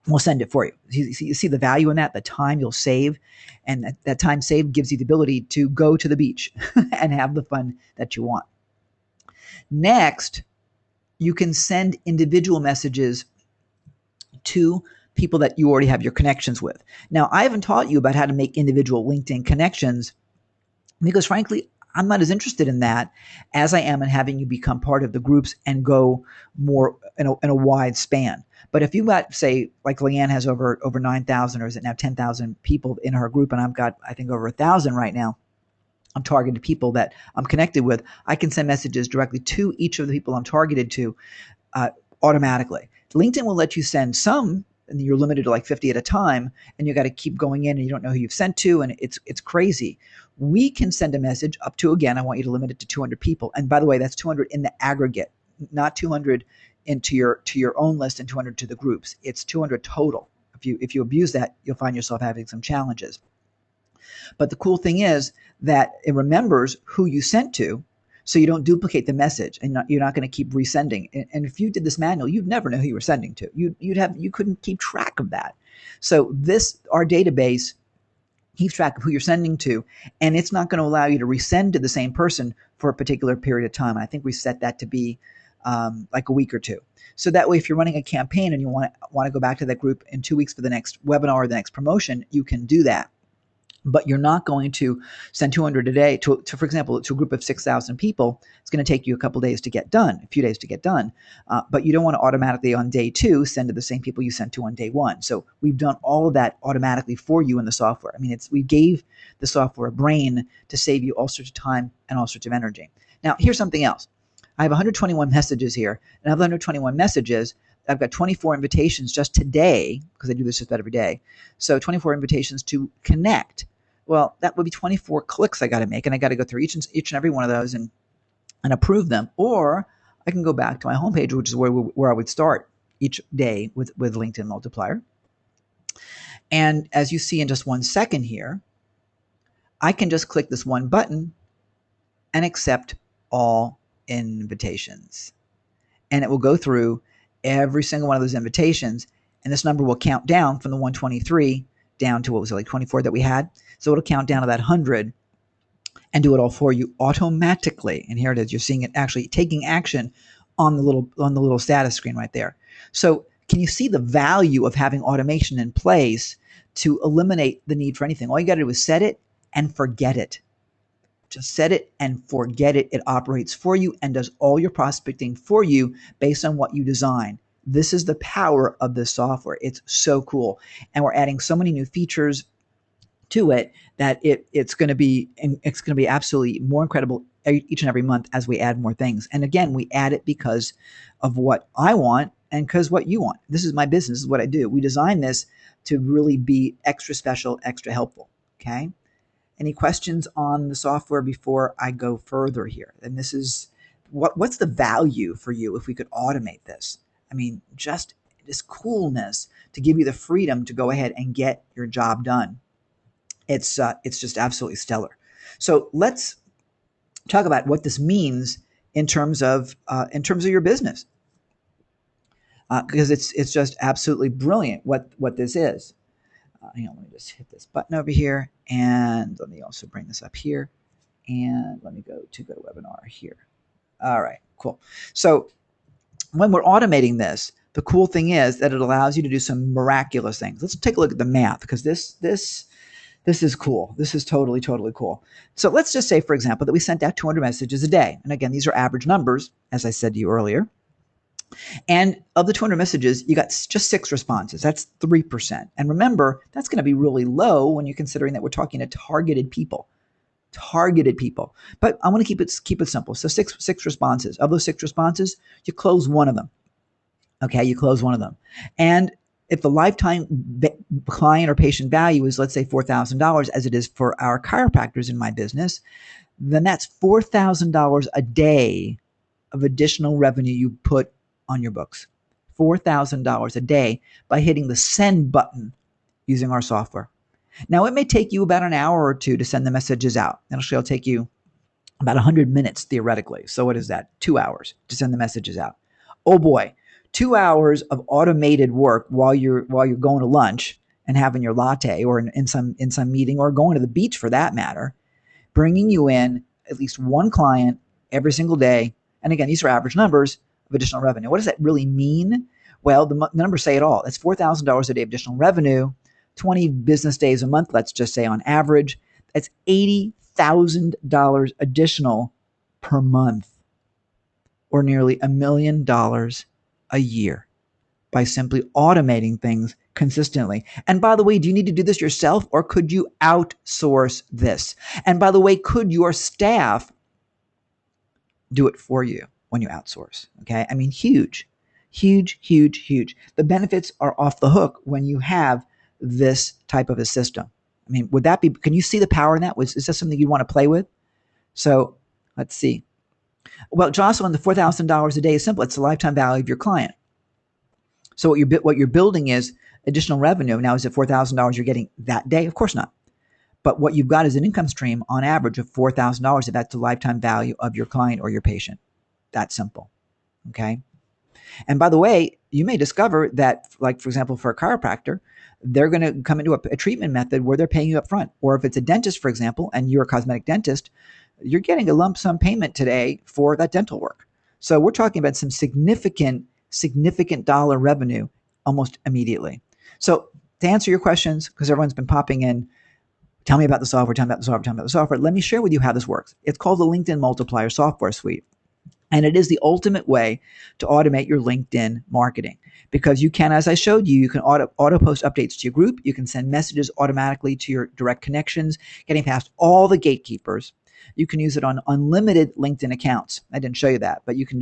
will send it for you. You see the value in that, the time you'll save, and that time saved gives you the ability to go to the beach and have the fun that you want. Next, you can send individual messages to people that you already have your connections with. Now, I haven't taught you about how to make individual LinkedIn connections because, frankly, I'm not as interested in that as I am in having you become part of the groups and go more in a wide span. But if you got, say, like Leanne has over 9,000, or is it now 10,000 people in her group, and I've got, I think, over 1,000 right now. I'm targeted people that I'm connected with. I can send messages directly to each of the people I'm targeted to automatically. LinkedIn will let you send some, and you're limited to like 50 at a time, and you got to keep going in, and you don't know who you've sent to, and it's crazy. We can send a message up to, again, I want you to limit it to 200 people. And by the way, that's 200 in the aggregate, not 200 into your own list and 200 to the groups. It's 200 total. If you abuse that, you'll find yourself having some challenges. But the cool thing is that it remembers who you sent to, so you don't duplicate the message, and you're not going to keep resending. And if you did this manual, you'd never know who you were sending to. You couldn't keep track of that. So our database keeps track of who you're sending to, and it's not going to allow you to resend to the same person for a particular period of time. I think we set that to be like a week or two. So that way, if you're running a campaign and you want to go back to that group in 2 weeks for the next webinar or the next promotion, you can do that. But you're not going to send 200 a day to, for example, to a group of 6,000 people. It's going to take you a few days to get done. But you don't want to automatically on day 2 send to the same people you sent to on day 1. So we've done all of that automatically for you in the software. I mean, we gave the software a brain to save you all sorts of time and all sorts of energy. Now, here's something else. I have 121 messages here, and of the 121 messages, I've got 24 invitations just today, because I do this just about every day. So 24 invitations to connect. Well, that would be 24 clicks I got to make, and I got to go through each and every one of those and approve them. Or I can go back to my homepage, which is where I would start each day with LinkedIn Multiplier. And as you see in just 1 second here, I can just click this one button and accept all invitations. And it will go through every single one of those invitations. And this number will count down from the 123 down to, what was it, like 24 that we had? So it'll count down to that 100 and do it all for you automatically. And here it is. You're seeing it actually taking action on the little status screen right there. So can you see the value of having automation in place to eliminate the need for anything? All you got to do is set it and forget it. Just set it and forget it. It operates for you and does all your prospecting for you based on what you design. This is the power of this software. It's so cool. And we're adding so many new features to it that it's going to be absolutely more incredible each and every month as we add more things. And again, we add it because of what I want and because what you want. This is my business. This is what I do. We design this to really be extra special, extra helpful. Okay. Any questions on the software before I go further here? And this is what's the value for you if we could automate this? I mean, just this coolness to give you the freedom to go ahead and get your job done. It's just absolutely stellar. So let's talk about what this means in terms of your business, because it's just absolutely brilliant what this is. Hang on, let me just hit this button over here, and let me also bring this up here, and let me go to webinar here. All right, cool. So when we're automating this, the cool thing is that it allows you to do some miraculous things. Let's take a look at the math, because this is cool. This is totally cool. So let's just say, for example, that we sent out 200 messages a day. And again, these are average numbers, as I said to you earlier. And of the 200 messages, you got just 6 responses. That's 3%. And remember, that's going to be really low when you're considering that we're talking to targeted people. But I want to keep it simple. So six responses. Of those 6 responses, you close one of them. Okay, you close one of them. And if the lifetime client or patient value is, let's say, $4,000, as it is for our chiropractors in my business, then that's $4,000 a day of additional revenue you put on your books. $4,000 a day by hitting the send button using our software. Now, it may take you about an hour or two to send the messages out. Actually, it'll take you about 100 minutes theoretically. So what is that? 2 hours to send the messages out. Oh boy, 2 hours of automated work while you're going to lunch and having your latte, or in some meeting, or going to the beach for that matter, bringing you in at least one client every single day. And again, these are average numbers of additional revenue. What does that really mean? Well, the numbers say it all. It's $4,000 a day of additional revenue, 20 business days a month, let's just say on average. That's $80,000 additional per month, or nearly $1 million a year, by simply automating things consistently. And by the way, do you need to do this yourself, or could you outsource this? And by the way, could your staff do it for you when you outsource? Okay. I mean, huge. The benefits are off the hook when you have this type of a system. I mean, can you see the power in that? Is that something you want to play with? So let's see. Well, Jocelyn, the $4,000 a day is simple. It's the lifetime value of your client. So what you're building is additional revenue. Now, is it $4,000 you're getting that day? Of course not. But what you've got is an income stream on average of $4,000 if that's the lifetime value of your client or your patient. That's simple. Okay. And by the way, you may discover that, like, for example, for a chiropractor, they're going to come into a treatment method where they're paying you up front. Or if it's a dentist, for example, and you're a cosmetic dentist, you're getting a lump sum payment today for that dental work. So we're talking about some significant dollar revenue almost immediately. So to answer your questions, because everyone's been popping in, tell me about the software. Let me share with you how this works. It's called the LinkedIn Multiplier Software Suite. And it is the ultimate way to automate your LinkedIn marketing, because you can, as I showed you, you can auto post updates to your group. You can send messages automatically to your direct connections, getting past all the gatekeepers. You can use it on unlimited LinkedIn accounts. I didn't show you that, but you can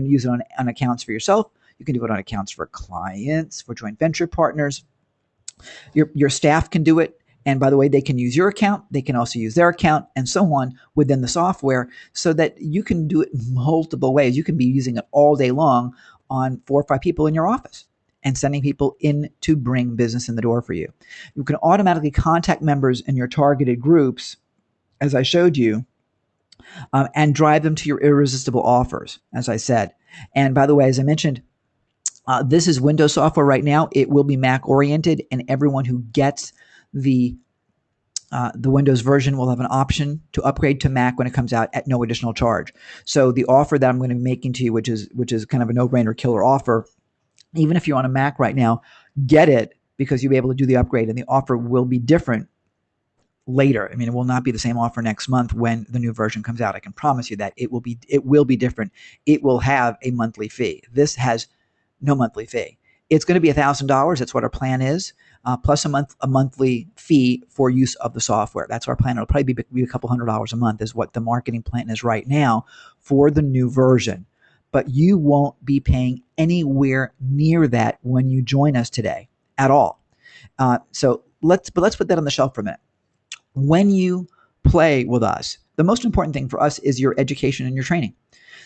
use it on accounts for yourself. You can do it on accounts for clients, for joint venture partners. Your staff can do it. And by the way, they can use your account. They can also use their account, and so on within the software, so that you can do it multiple ways. You can be using it all day long on 4 or 5 people in your office. and sending people in to bring business in the door for you. You can automatically contact members in your targeted groups, as I showed you, and drive them to your irresistible offers, as I said. And by the way, as I mentioned, this is Windows software right now. It will be Mac oriented, and everyone who gets the Windows version will have an option to upgrade to Mac when it comes out at no additional charge. So the offer that I'm going to be making to you, which is kind of a no-brainer killer offer, even if you're on a Mac right now, get it because you'll be able to do the upgrade, and the offer will be different later. I mean, it will not be the same offer next month when the new version comes out. I can promise you that it will be different. It will have a monthly fee. This has no monthly fee. It's going to be $1,000. That's what our plan is, plus a monthly fee for use of the software. That's our plan. It'll probably be a couple $100 a month is what the marketing plan is right now for the new version. But you won't be paying anywhere near that when you join us today at all. So let's put that on the shelf for a minute. When you play with us, the most important thing for us is your education and your training.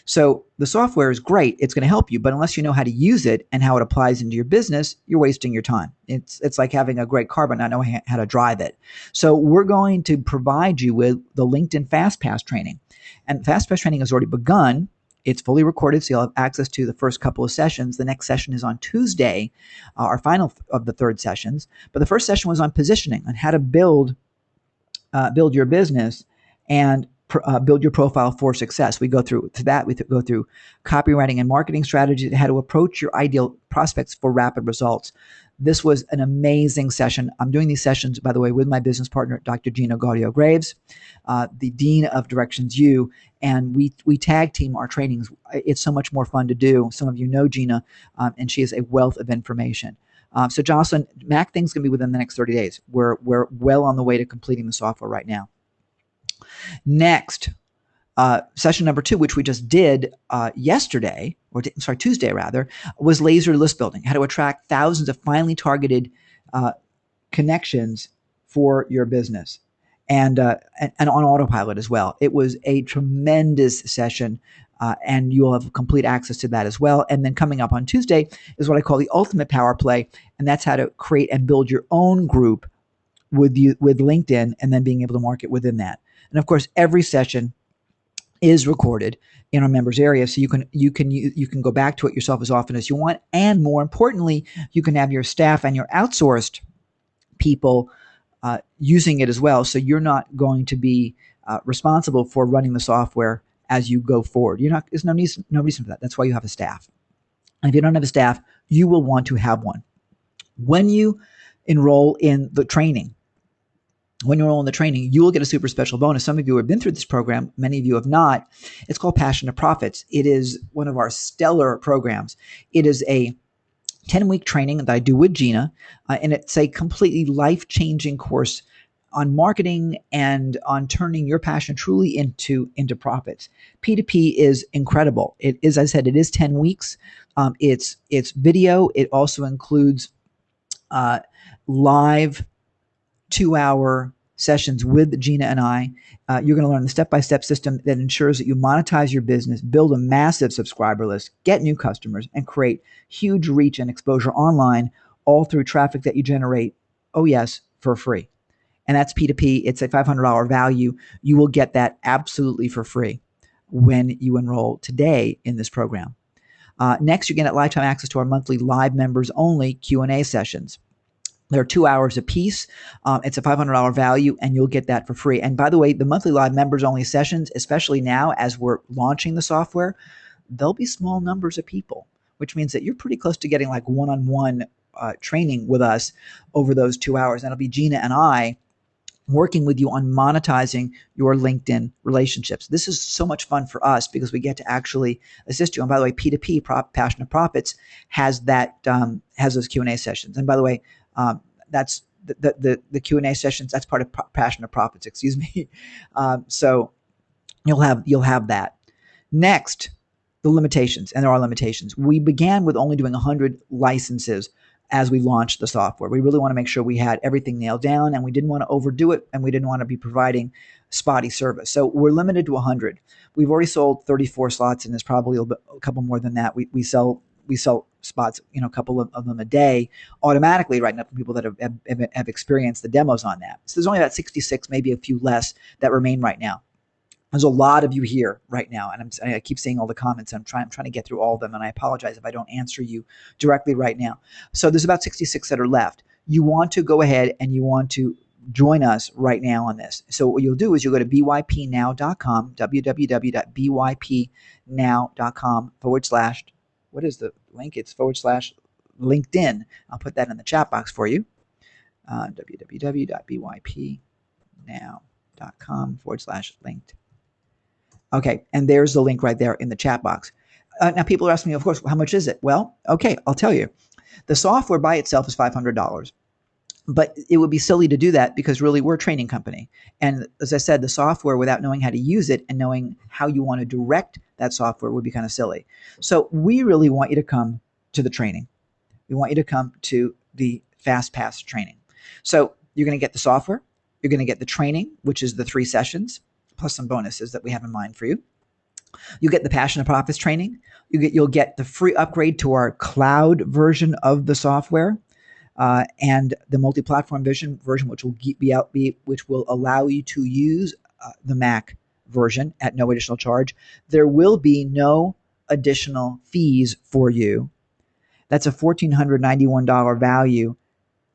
So the software is great. It's going to help you, but unless you know how to use it and how it applies into your business, you're wasting your time. It's like having a great car, but not knowing how to drive it. So we're going to provide you with the LinkedIn FastPass training. And FastPass training has already begun. It's fully recorded, so you'll have access to the first couple of sessions. The next session is on Tuesday, our final of the third sessions. But the first session was on positioning, on how to build your business and build your profile for success. We go through that. We go through copywriting and marketing strategies, how to approach your ideal prospects for rapid results. This was an amazing session. I'm doing these sessions, by the way, with my business partner, Dr. Gina Gaudio-Graves, the Dean of Directions U, and we tag team our trainings. It's so much more fun to do. Some of you know Gina, and she is a wealth of information. So Jocelyn, Mac thing's going to be within the next 30 days. We're well on the way to completing the software right now. Next, session number 2, which we just did Tuesday rather, was laser list building, how to attract thousands of finely targeted connections for your business, and on autopilot as well. It was a tremendous session, and you'll have complete access to that as well. And then coming up on Tuesday is what I call the ultimate power play, and that's how to create and build your own group with LinkedIn, and then being able to market within that. And of course, every session is recorded in our members area, so you can go back to it yourself as often as you want. And more importantly, you can have your staff and your outsourced people using it as well. So you're not going to be responsible for running the software as you go forward. There's no reason for that. That's why you have a staff. And if you don't have a staff, you will want to have one. When you enroll in the training, you will get a super special bonus. Some of you have been through this program. Many of you have not. It's called Passion to Profits. It is one of our stellar programs. It is a 10-week training that I do with Gina, and it's a completely life-changing course on marketing and on turning your passion truly into profits. P2P is incredible. It is, as I said, it is 10 weeks. It's video. It also includes live 2-hour sessions with Gina and I. You're going to learn the step-by-step system that ensures that you monetize your business, build a massive subscriber list, get new customers, and create huge reach and exposure online, all through traffic that you generate, oh yes, for free. And that's P2P. It's a $500 value. You will get that absolutely for free when you enroll today in this program. Next, you get lifetime access to our monthly live members only Q&A sessions. They're 2 hours a piece. It's a $500 value, and you'll get that for free. And by the way, the monthly live members only sessions, especially now as we're launching the software, there'll be small numbers of people, which means that you're pretty close to getting like one-on-one training with us over those 2 hours. And it'll be Gina and I working with you on monetizing your LinkedIn relationships. This is so much fun for us because we get to actually assist you. And by the way, P2P, Passion to Profits, has those Q&A sessions. And by the way, that's the Q&A sessions. That's part of Passion to Profits. Excuse me. So you'll have that. Next, the limitations, and there are limitations. We began with only doing 100 licenses as we launched the software. We really want to make sure we had everything nailed down, and we didn't want to overdo it, and we didn't want to be providing spotty service. So we're limited to 100. We've already sold 34 slots, and there's probably a couple more than that. We sell we sell spots, a couple of them a day automatically right now for people that have experienced the demos on that. So there's only about 66, maybe a few less that remain right now. There's a lot of you here right now, and I keep seeing all the comments. I'm trying to get through all of them, and I apologize if I don't answer you directly right now. So there's about 66 that are left. You want to go ahead and you want to join us right now on this. So what you'll do is you'll go to bypnow.com, www.bypnow.com / what is the link? It's / LinkedIn. I'll put that in the chat box for you. www.bypnow.com / linked. Okay, and there's the link right there in the chat box. Now, people are asking me, of course, how much is it? Well, okay, I'll tell you. The software by itself is $500, but it would be silly to do that because really we're a training company. And as I said, the software, without knowing how to use it and knowing how you want to direct that software, would be kind of silly. So we really want you to come to the training. We want you to come to the Fast Pass training. So you're going to get the software. You're going to get the training, which is the 3 sessions, plus some bonuses that we have in mind for you. You get the Passion of Profits training. You'll get the free upgrade to our cloud version of the software, and the multi-platform version, which will which will allow you to use the Mac version at no additional charge. There will be no additional fees for you. That's a $1,491 value.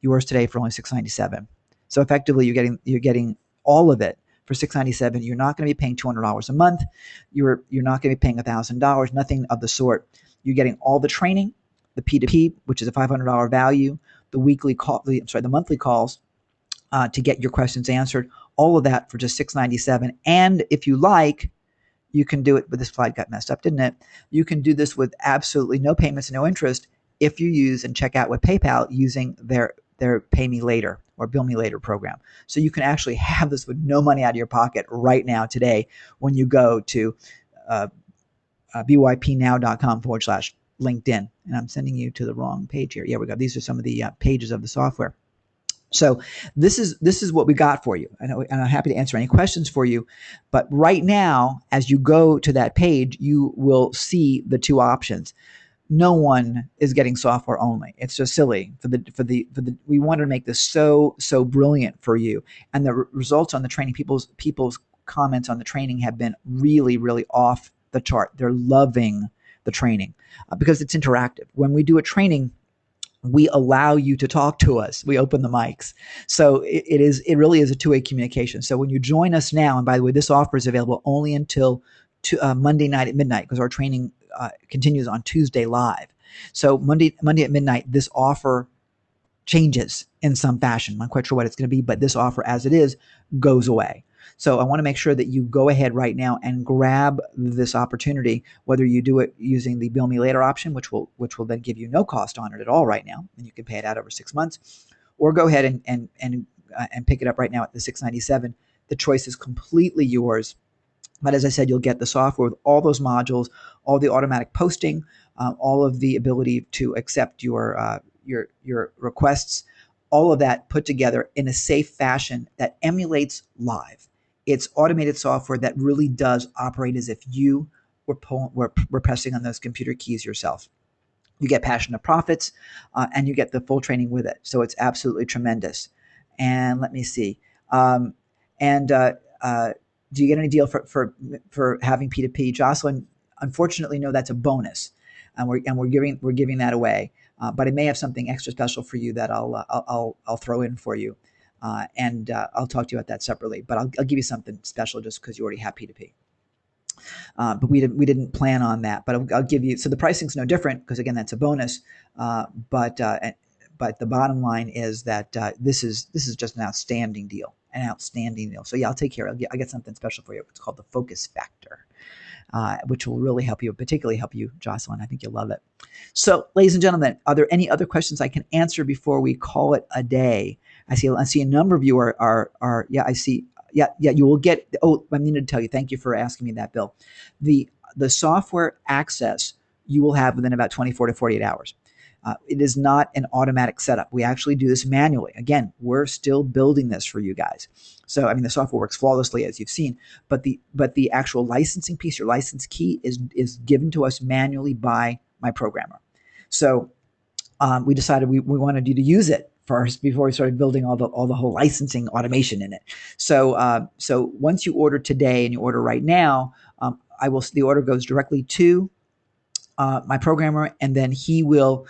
Yours today for only $697. So effectively, you're getting all of it for $697. You're not going to be paying $200 a month. You're not going to be paying $1,000. Nothing of the sort. You're getting all the training, the P2P, which is a $500 value, the monthly calls to get your questions answered. All of that for just $697. And if you like, you can do it. But this slide got messed up, didn't it? You can do this with absolutely no payments and no interest if you use and check out with PayPal using their Pay Me Later or Bill Me Later program. So you can actually have this with no money out of your pocket right now today when you go to bypnow.com / LinkedIn. And I'm sending you to the wrong page here. Yeah, we go. These are some of the pages of the software. So this is what we got for you. And I'm happy to answer any questions for you. But right now, as you go to that page, you will see the 2 options. No one is getting software only. It's just silly we wanted to make this so brilliant for you. And the results on the training, people's comments on the training have been really, really off the chart. They're loving the training because it's interactive. When we do a training, we allow you to talk to us. We open the mics. So it really is a 2-way communication. So when you join us now, and by the way, this offer is available only until Monday night at midnight because our training continues on Tuesday live. So Monday at midnight, this offer changes in some fashion. I'm not quite sure what it's going to be, but this offer as it is goes away. So I want to make sure that you go ahead right now and grab this opportunity, whether you do it using the Bill Me Later option, which will then give you no cost on it at all right now, and you can pay it out over 6 months, or go ahead and pick it up right now at the $697. The choice is completely yours. But as I said, you'll get the software with all those modules, all the automatic posting, all of the ability to accept your requests, all of that put together in a safe fashion that emulates live. It's automated software that really does operate as if you were pressing on those computer keys yourself. You get Passion of Profits, and you get the full training with it. So it's absolutely tremendous. And let me see. Do you get any deal for having P2P? Jocelyn, unfortunately, no, that's a bonus, and we're giving that away. But I may have something extra special for you that I'll throw in for you, and I'll talk to you about that separately. But I'll give you something special just because you already have P2P. But we didn't plan on that. But I'll give you. So the pricing's no different because again, that's a bonus. But the bottom line is that this is just an outstanding deal. So yeah, I'll take care. I get something special for you. It's called the Focus Factor, which will really help you, particularly help you, Jocelyn. I think you'll love it. So, ladies and gentlemen, are there any other questions I can answer before we call it a day? I see a number of you are yeah, I see. Yeah, you will get. Oh, I need to tell you. Thank you for asking me that, Bill. The software access you will have within about 24 to 48 hours. It is not an automatic setup. We actually do this manually. Again, we're still building this for you guys. So, I mean, the software works flawlessly, as you've seen, but the actual licensing piece, your license key, is given to us manually by my programmer. So we decided we wanted you to use it first before we started building all the whole licensing automation in it. So once you order today and you order right now, the order goes directly to my programmer, and then he will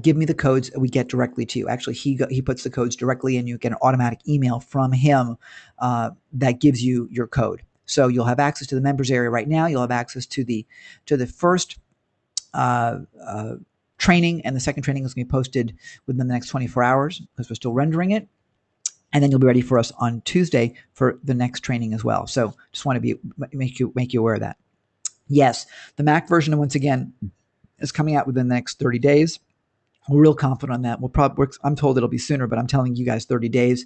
give me the codes we get directly to you. Actually, he puts the codes directly in. You get an automatic email from him that gives you your code. So you'll have access to the members area right now. You'll have access to the first uh, uh, training, and the second training is going to be posted within the next 24 hours because we're still rendering it. And then you'll be ready for us on Tuesday for the next training as well. So just want to make you aware of that. Yes, the Mac version, once again, is coming out within the next 30 days. We're real confident on that. I'm told it'll be sooner, but I'm telling you guys 30 days.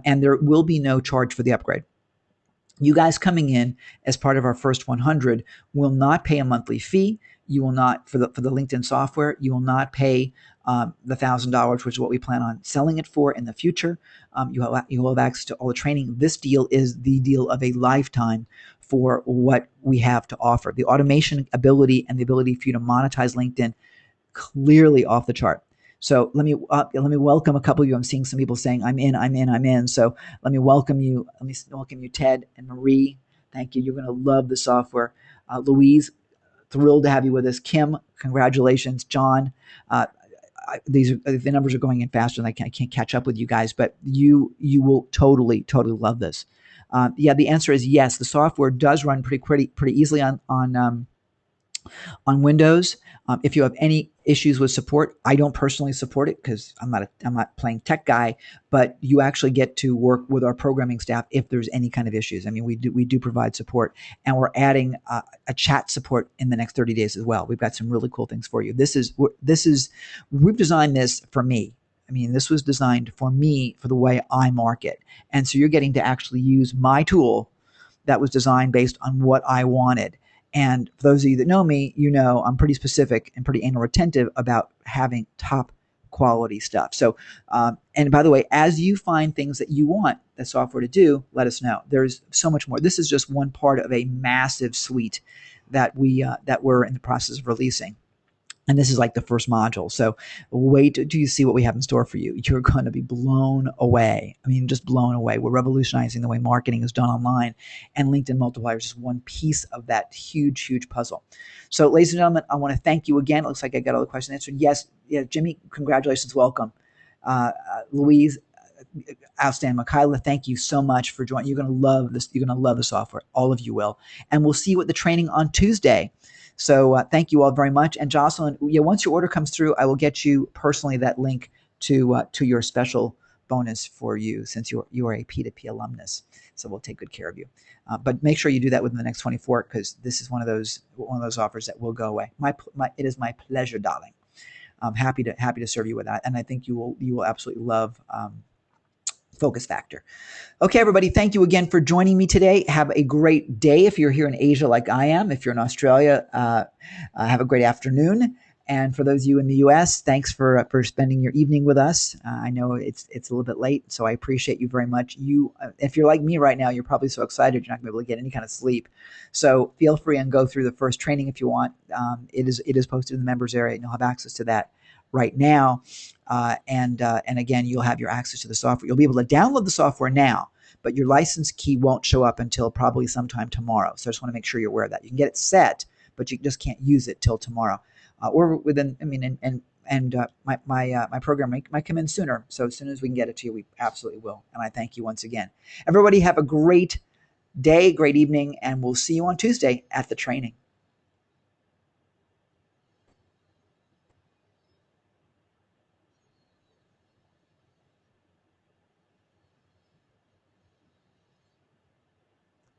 And there will be no charge for the upgrade. You guys coming in as part of our first 100 will not pay a monthly fee. You will not, for the LinkedIn software, you will not pay the $1,000, which is what we plan on selling it for in the future. You will have access to all the training. This deal is the deal of a lifetime for what we have to offer. The automation ability and the ability for you to monetize LinkedIn, clearly off the chart. So let me welcome a couple of you. I'm seeing some people saying I'm in. So let me welcome you. Let me welcome you, Ted and Marie. Thank you. You're going to love the software. Louise, thrilled to have you with us. Kim, congratulations. John, the numbers are going in faster, and I can't catch up with you guys, but you will totally love this. The answer is yes. The software does run pretty easily on Windows. If you have any issues with support, I don't personally support it because I'm not playing tech guy, but you actually get to work with our programming staff if there's any kind of issues. I mean, we do provide support, and we're adding a chat support in the next 30 days as well. We've got some really cool things for you. We've designed this for me. I mean, this was designed for me, for the way I market. And so you're getting to actually use my tool that was designed based on what I wanted. And for those of you that know me, you know I'm pretty specific and pretty anal retentive about having top quality stuff. So, and by the way, as you find things that you want the software to do, let us know. There's so much more. This is just one part of a massive suite that we're in the process of releasing. And this is like the first module. So wait till you see what we have in store for you. You're going to be blown away. I mean, just blown away. We're revolutionizing the way marketing is done online. And LinkedIn Multiplier is just one piece of that huge puzzle. So ladies and gentlemen, I want to thank you again. It looks like I got all the questions answered. Yes, yeah, Jimmy, congratulations. Welcome. Louise, outstanding. Michaela, thank you so much for joining. You're going to love this. You're going to love the software. All of you will. And we'll see you at the training on Tuesday. So thank you all very much. And Jocelyn, once your order comes through, I will get you personally that link to your special bonus for you, since you are a P2P alumnus. So we'll take good care of you. But make sure you do that within the next 24, because this is one of those offers that will go away. It is my pleasure, darling. I'm happy to serve you with that, and I think you will absolutely love Focus Factor. Okay, everybody, thank you again for joining me today. Have a great day if you're here in Asia like I am. If you're in Australia, have a great afternoon. And for those of you in the U.S., thanks for spending your evening with us. I know it's a little bit late, so I appreciate you very much. If you're like me right now, you're probably so excited you're not going to be able to get any kind of sleep. So feel free and go through the first training if you want. It is posted in the members area, and you'll have access to that right now. And again, you'll have your access to the software. You'll be able to download the software now, but your license key won't show up until probably sometime tomorrow. So I just want to make sure you're aware of that. You can get it set, but you just can't use it till tomorrow. Or within, my program might come in sooner. So as soon as we can get it to you, we absolutely will. And I thank you once again. Everybody have a great day, great evening, and we'll see you on Tuesday at the training.